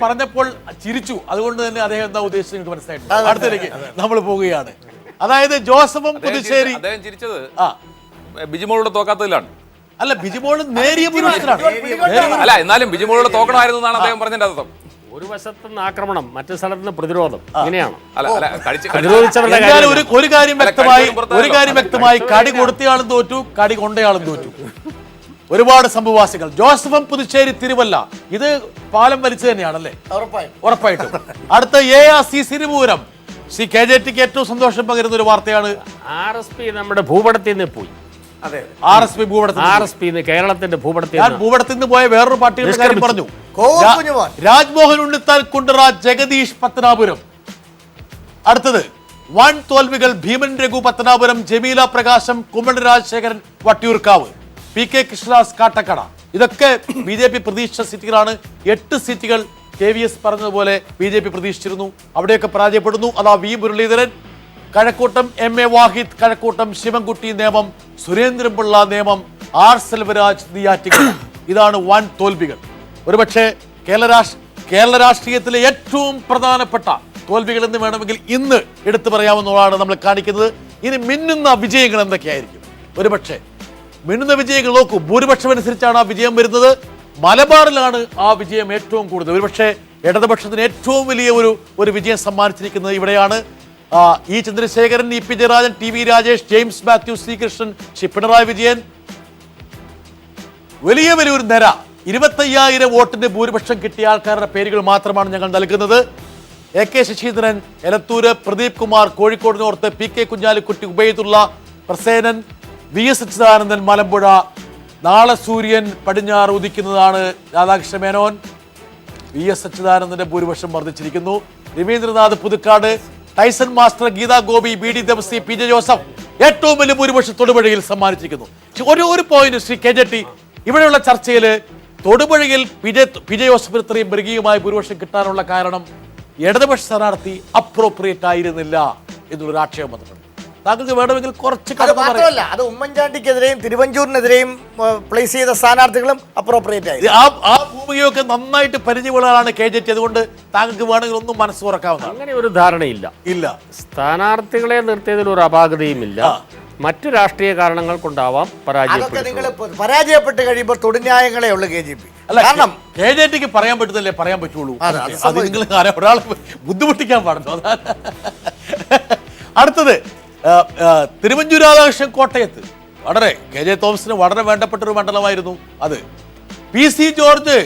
പറഞ്ഞപ്പോൾ ചിരിച്ചു, അതുകൊണ്ട് തന്നെ അദ്ദേഹം എന്താ ഉദ്ദേശിച്ചത് എനിക്ക് മനസ്സിലായിട്ടുണ്ട്. അടുത്തേക്ക് നമ്മൾ പോവുകയാണ്. അതായത് ജോസഫും പുതുശ്ശേരി ചിരിച്ചത് ബിജിമോളോട് തോക്കാത്തതിലാണ്. അല്ല, ബിജിമോൾ നേരിയ ഭൂരിപക്ഷത്തിലാണ്. അല്ല, എന്നാലും ബിജിമോളോട് തോക്കണമായിരുന്നാണ് അദ്ദേഹം പറഞ്ഞതിന്റെ അർത്ഥം. ഒരു വശത്തുനിന്ന് ആക്രമണം, മറ്റു സ്ഥലത്തുനിന്ന് പ്രതിരോധം, ഇങ്ങനെയാണ്. ഒരു കാര്യം വ്യക്തമായി, കടി കൊടുത്തയാളും തോറ്റു, കടി കൊണ്ടയാളും തോറ്റു. ഒരുപാട് സംഭവവാസികൾ. ജോസഫും പുതുശ്ശേരി തിരുവല്ല, ഇത് പാലം വലിച്ചു തന്നെയാണല്ലേ? ഉറപ്പായിട്ടും. അടുത്ത ARC സിരിപൂരം. KJTക്ക് ഏറ്റവും സന്തോഷം പകരുന്ന ഒരു വാർത്തയാണ് RSP നമ്മുടെ ഭൂപടത്തിൽ നിന്ന് പോയി. RSP കേരളത്തിന്റെ ഭൂപടത്തിൽ നിന്ന് പോയ വേറൊരു പാർട്ടിയുടെ കാര്യം പറഞ്ഞു. രാജ്മോഹൻ ഉണ്ണിത്താൻ കുണ്ടറ, ജഗദീഷ് പത്തനാപുരം. അടുത്തത് വൻ തോൽവികൾ. ഭീമൻ രഘു പത്തനാപുരം, ജമീല പ്രകാശം, കുമ്മൻ രാജശേഖരൻ വട്ടിയൂർക്കാവ്, PK കൃഷ്ണദാസ് കാട്ടക്കട. ഇതൊക്കെ BJP പ്രതീക്ഷിച്ച സീറ്റുകളാണ്. 8 സീറ്റുകൾ KVS പറഞ്ഞതുപോലെ BJP പ്രതീക്ഷിച്ചിരുന്നു, അവിടെയൊക്കെ പരാജയപ്പെടുന്നു. അതാ V മുരളീധരൻ, കഴക്കൂട്ടം MA വാഹിദ്, കഴക്കൂട്ടം ശിവൻകുട്ടി നേമം, സുരേന്ദ്രൻപിള്ള നേമം, R സെൽവരാജ് നെയ്യാറ്റിൻകര. ഇതാണ് വൻ തോൽവികൾ. ഒരുപക്ഷെ കേരള രാഷ്ട്രീയത്തിലെ ഏറ്റവും പ്രധാനപ്പെട്ട തോൽവികൾ എന്ന് വേണമെങ്കിൽ ഇന്ന് എടുത്തു പറയാവുന്നതാണ് നമ്മൾ കാണിക്കുന്നത്. ഇനി മിന്നുന്ന വിജയങ്ങൾ എന്തൊക്കെയായിരിക്കും? ഒരുപക്ഷെ മിന്നുന്ന വിജയങ്ങൾ നോക്കൂ, ഭൂരിപക്ഷം അനുസരിച്ചാണ് ആ വിജയം വരുന്നത്. മലബാറിലാണ് ആ വിജയം ഏറ്റവും കൂടുതൽ. ഒരുപക്ഷെ ഇടതുപക്ഷത്തിന് ഏറ്റവും വലിയ ഒരു വിജയം സമ്മാനിച്ചിരിക്കുന്നത് ഇവിടെയാണ്. E Chandrasekharan, EP Jayarajan, TV Rajesh, James Mathew, Sreekrishnan, Pinarayi Vijayan, വലിയൊരു നിര. 25,000 വോട്ടിന്റെ ഭൂരിപക്ഷം കിട്ടിയ ആൾക്കാരുടെ പേരുകൾ മാത്രമാണ് ഞങ്ങൾ നൽകുന്നത്. AK Saseendran Elathur, Pradeep Kumar Kozhikode north, PK Kunhalikutty, Ubaidulla Prasenan, VS Achuthanandan Malampuzha, നാളെ സൂര്യൻ പടിഞ്ഞാറ് ഉദിക്കുന്നതാണ് രാധാകൃഷ്ണ മേനോൻ. VS അച്യുതാനന്ദന്റെ ഭൂരിപക്ഷം വർദ്ധിച്ചിരിക്കുന്നു. Raveendranath Puthukkad, Tyson master, Geetha Gopi, BD Devasy, PJ Joseph ഏറ്റവും വലിയ ഭൂരിപക്ഷം തൊടുപുഴയിൽ സമ്മാനിച്ചിരിക്കുന്നു. ഒരു പോയിന്റ് ശ്രീ KJT, ഇവിടെയുള്ള ചർച്ചയിൽ തൊടുപുഴയിൽ PJ ജോസഫിന് ഇത്രയും മൃഗീയമായ ഭൂരിപക്ഷം കിട്ടാനുള്ള കാരണം ഇടതുപക്ഷ സ്ഥാനാർത്ഥി അപ്രോപ്രിയേറ്റ് ആയിരുന്നില്ല എന്നുള്ളൊരു ആക്ഷേപം വന്നിട്ടുണ്ട്. താങ്കൾക്ക് വേണമെങ്കിൽ കുറച്ച് മാത്രമല്ല, അത് ഉമ്മൻചാണ്ടിക്കെതിരെയും തിരുവഞ്ചൂരിനെതിരെയും പ്ലേസ് ചെയ്ത സ്ഥാനാർത്ഥികളും അപ്രോപ്രിയേറ്റ് ആയി. ആ ഭൂമികയൊക്കെ നന്നായിട്ട് പരിചയമുള്ളതാണ് KJT. അതുകൊണ്ട് താങ്കൾക്ക് വേണമെങ്കിൽ ഒന്നും മനസ്സ് തുറക്കാവുന്നതാണ്. അങ്ങനെ ഒരു ധാരണയില്ല. സ്ഥാനാർത്ഥികളെ നിർത്തിയതിൽ ഒരു അപാകതയുമില്ല. മറ്റു രാഷ്ട്രീയ കാരണങ്ങൾ കൊണ്ടാവാം പരാജയപ്പെട്ട് കഴിയുമ്പോൾ തൊടുന്യായങ്ങളെ ഉള്ളു KJP. കാരണം KJTക്ക് പറയാൻ പറ്റുന്നല്ലേ പറയാൻ പറ്റുള്ളൂ. അത് നിങ്ങൾ ഒരാളെ ബുദ്ധിമുട്ടിക്കാൻ പാടുന്നു. അടുത്തത് തിരുവഞ്ചൂർ രാധാകൃഷ്ണൻ കോട്ടയത്ത് വളരെ KJ തോമസിന് വളരെ വേണ്ടപ്പെട്ട ഒരു മണ്ഡലമായിരുന്നു അത്. PC George,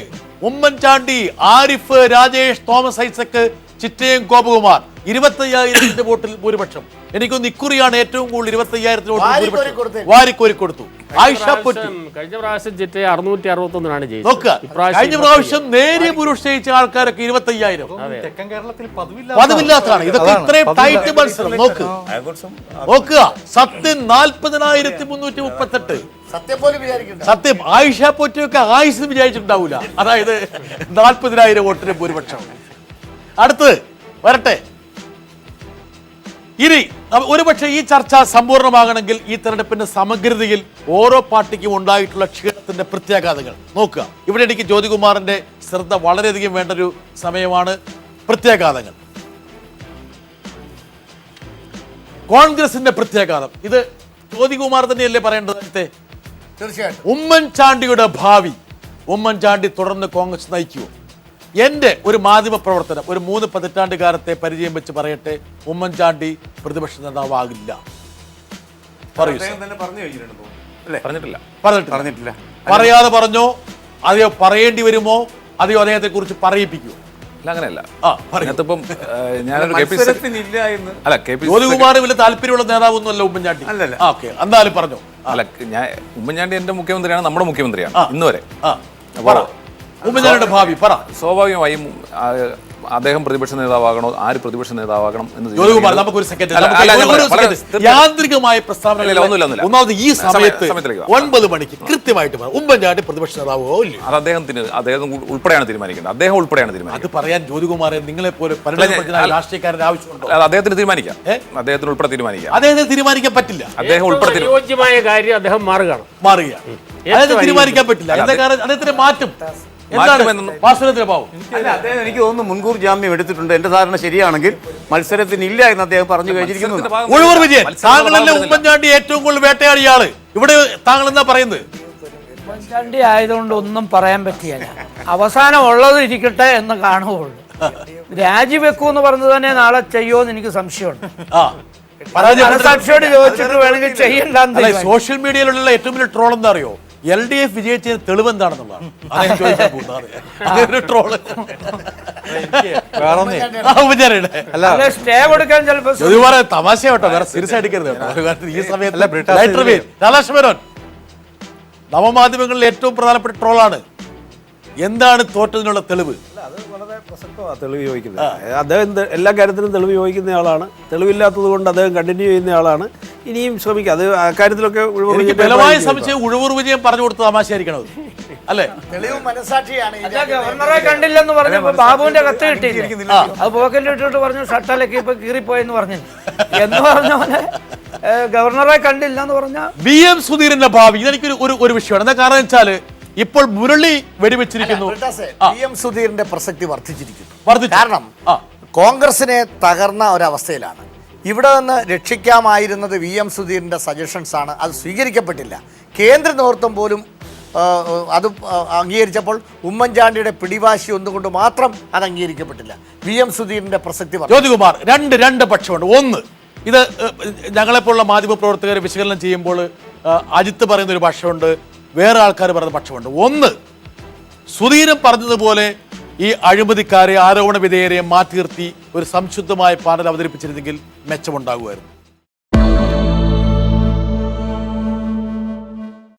Oommen Chandy, Arif, Rajesh, Thomas Isaac, Chittayam Gopakumar 25,000 വോട്ടിൽ ഭൂരിപക്ഷം. എനിക്കൊന്ന് ഇക്കുറിയാണ് ഏറ്റവും കൂടുതൽ 25,000 വോട്ടിൽ വാരിക്കോരി കൊടുത്തു. ആയിഷ പൊറ്റി കഴിഞ്ഞ പ്രാവശ്യം ചിറ്റ 661 നോക്കുക. കഴിഞ്ഞ പ്രാവശ്യം നേരിയ ഭൂരിപക്ഷം ജയിച്ച ആൾക്കാരൊക്കെ 25,000. തെക്കൻ കേരളത്തിൽ പതിവില്ലാത്തതാണ്. ഇതൊക്കെ ഇത്രയും ടൈറ്റ് മത്സരം നോക്കുക. സത്യം 40,338. സത്യം ആയിഷ പൊറ്റിയൊക്കെ ആയുസ് വിചാരിച്ചിട്ടുണ്ടാവൂല. അതായത് 40,000 വോട്ടിന് ഭൂരിപക്ഷം. അടുത്ത് വരട്ടെ. ഇനി ഒരുപക്ഷെ ഈ ചർച്ച സമ്പൂർണ്ണമാകണമെങ്കിൽ ഈ തെരഞ്ഞെടുപ്പിന്റെ സമഗ്രതയിൽ ഓരോ പാർട്ടിക്കും ഉണ്ടായിട്ടുള്ള ക്ഷീണത്തിന്റെ പ്രത്യാഘാതങ്ങൾ നോക്കുക. ഇവിടെ എനിക്ക് ജ്യോതികുമാറിന്റെ ശ്രദ്ധ വളരെയധികം വേണ്ട ഒരു സമയമാണ്. പ്രത്യാഘാതങ്ങൾ, കോൺഗ്രസിന്റെ പ്രത്യാഘാതം, ഇത് ജ്യോതികുമാർ തന്നെയല്ലേ പറയേണ്ടത്? തീർച്ചയായിട്ടും ഉമ്മൻചാണ്ടിയുടെ ഭാവി, ഉമ്മൻചാണ്ടി തുടർന്ന് കോൺഗ്രസ് നയിക്കുമോ? എൻ്റെ ഒരു മാധ്യമ പ്രവർത്തനം, ഒരു 3 പതിറ്റാണ്ട് കാലത്തെ പരിചയം വെച്ച് പറയട്ടെ, ഉമ്മൻചാണ്ടി പ്രതിപക്ഷ നേതാവാകില്ല. പറഞ്ഞിട്ടില്ല. പറയാതെ പറഞ്ഞോ? അതെയോ പറയേണ്ടി വരുമോ? അതെയോ അദ്ദേഹത്തെ കുറിച്ച് പറയിപ്പിക്കുമോ? അങ്ങനെയല്ല. ജ്യോതികുമാർ വലിയ താല്പര്യമുള്ള നേതാവൊന്നുമല്ല ഉമ്മൻചാണ്ടി. എന്തായാലും പറഞ്ഞോ. അല്ല, ഉമ്മൻചാണ്ടി എന്റെ മുഖ്യമന്ത്രിയാണ്, നമ്മുടെ മുഖ്യമന്ത്രിയാണ് ഇന്ന് വരെ. ഉമ്മൻചാണ്ടിയുടെ ഭാവി പറ. സ്വാഭാവികമായും അദ്ദേഹം പ്രതിപക്ഷ നേതാവാകണോ, ആര് പ്രതിപക്ഷ നേതാവാകണം എന്ന് യാന്ത്രികമായ പ്രസ്താവന. ഒന്നാമത് ഈ സമയത്ത് 9 മണിക്ക് കൃത്യമായിട്ട് ഉമ്മൻചാണ്ടി പ്രതിപക്ഷ നേതാവോ ഇല്ല, അത് അദ്ദേഹം ഉൾപ്പെടെയാണ് തീരുമാനിക്കുന്നത്. അദ്ദേഹം ഉൾപ്പെടെയാണ് തീരുമാനിക്കുന്നത്. അത് പറയാൻ ജ്യോതികുമാരെ നിങ്ങളെ പോലെ രാഷ്ട്രീയക്കാരുടെ ആവശ്യമുണ്ടോ? അദ്ദേഹത്തിന് തീരുമാനിക്കാം, അദ്ദേഹത്തിന് ഉൾപ്പെടെ തീരുമാനിക്കാം. അദ്ദേഹത്തിന് തീരുമാനിക്കാൻ പറ്റില്ല. അദ്ദേഹം ഉൾപ്പെടെ യോഗ്യമായ കാര്യം അദ്ദേഹം മാറുകയാണ്. അദ്ദേഹത്തിന് തീരുമാനിക്കാൻ പറ്റില്ല. എന്താ കാരണം? അദ്ദേഹത്തിന് മാറ്റും. എനിക്ക് തോന്നുന്നു മുൻകൂർ ജാമ്യം എടുത്തിട്ടുണ്ട്. എന്റെ ധാരണ ശരിയാണെങ്കിൽ മത്സരത്തിന് ഇല്ല എന്ന് അദ്ദേഹം പറഞ്ഞു കഴിഞ്ഞിരിക്കുന്നു. ഉഴവൂർ വിജയൻ, താങ്കളല്ലേ ഉമ്മൻചാണ്ടി ഏറ്റവും കൂടുതൽ വേട്ടയാടിയ ആള്? ഇവിടെ താങ്കൾ എന്താ പറയുന്നത്? ഉമ്മൻചാണ്ടി ആയതുകൊണ്ട് ഒന്നും പറയാൻ പറ്റിയല്ല. അവസാനം ഉള്ളത് ഇരിക്കട്ടെ എന്ന് കാണുകയുള്ളൂ. രാജിവെക്കൂന്ന് പറഞ്ഞത് തന്നെ നാളെ ചെയ്യുമോന്ന് എനിക്ക് സംശയമുണ്ട്. ചോദിച്ചിട്ട് വേണമെങ്കിൽ ചെയ്യണ്ട. സോഷ്യൽ മീഡിയയിലുള്ള ഏറ്റവും വലിയ ട്രോൾ എന്താ അറിയോ? LDF വിജയിച്ചതിന് തെളിവ് എന്താണെന്നുള്ളതാണ്. തമാശ കേട്ടോ, വേറെ സീരിയസ് അടിക്കരുത് കേട്ടോ. ഈ സമയത്ത് രാധാകൃഷ്ണൻ നവമാധ്യമങ്ങളിൽ ഏറ്റവും പ്രധാനപ്പെട്ട ട്രോളാണ്. എന്താണ് തോറ്റതിനുള്ള തെളിവ്? അത് വളരെ പ്രസക്തമാണ് തെളിവ് ചോദിക്കുന്നത്. അദ്ദേഹം എല്ലാ കാര്യത്തിലും തെളിവ് ചോദിക്കുന്ന ആളാണ്. തെളിവില്ലാത്തത് കൊണ്ട് അദ്ദേഹം കണ്ടിന്യൂ ചെയ്യുന്ന ആളാണ്. ഇനിയും ശ്രമിക്കുക. അത് അക്കാര്യത്തിലൊക്കെ ബലമായ സംശയം ഉഴവൂർ വിജയം പറഞ്ഞു കൊടുത്ത തമാശയായിരിക്കണം. അല്ലേ? തെളിവ് മനസാക്ഷിയാണ്. ഗവർണറെ കണ്ടില്ലെന്ന് പറഞ്ഞപ്പോ ബാബുവിന്റെ കത്ത് കിട്ടിയില്ല. അത് പോക്കറ്റിൽ ഇട്ടിട്ട് പറഞ്ഞു ഷട്ടലൊക്കെ ഇപ്പൊ കീറിപ്പോയെന്ന് പറഞ്ഞു. എന്ന് പറഞ്ഞ പോലെ ഗവർണറെ കണ്ടില്ല എന്ന് പറഞ്ഞ VM സുധീരന്റെ ഭാവി ഇതെനിക്ക് ഒരു വിഷയമാണ്. എന്താ കാരണം വെച്ചാല് ഇപ്പോൾ മുരളി വെടിവെച്ചിരിക്കുന്നു. VM സുധീരന്റെ പ്രസക്തി വർദ്ധിച്ചിരിക്കുന്നു. കാരണം കോൺഗ്രസിനെ തകർന്ന ഒരവസ്ഥയിലാണ്. ഇവിടെ നിന്ന് രക്ഷിക്കാമായിരുന്നത് VM സുധീരന്റെ സജഷൻസ് ആണ്. അത് സ്വീകരിക്കപ്പെട്ടില്ല. കേന്ദ്ര നേതൃത്വം പോലും അത് അംഗീകരിച്ചപ്പോൾ ഉമ്മൻചാണ്ടിയുടെ പിടിവാശി ഒന്നുകൊണ്ട് മാത്രം അത് അംഗീകരിക്കപ്പെട്ടില്ല. VM സുധീരന്റെ പ്രസക്തി. ജ്യോതികുമാർ, രണ്ട് പക്ഷമുണ്ട്. ഒന്ന്, ഇത് ഞങ്ങളെപ്പോലുള്ള മാധ്യമ പ്രവർത്തകരെ വിശകലനം ചെയ്യുമ്പോൾ അജിത്ത് പറയുന്ന ഒരു പക്ഷമുണ്ട്, വേറെ ആൾക്കാർ പറയുന്ന പക്ഷമുണ്ട്. ഒന്ന്, സുധീരൻ പറഞ്ഞതുപോലെ ഈ അഴിമതിക്കാരെ, ആരോപണ വിധേയരെ മാറ്റി നിർത്തി ഒരു സംശുദ്ധമായ പാനൽ അവതരിപ്പിച്ചിരുന്നെങ്കിൽ മെച്ചമുണ്ടാകുമായിരുന്നു.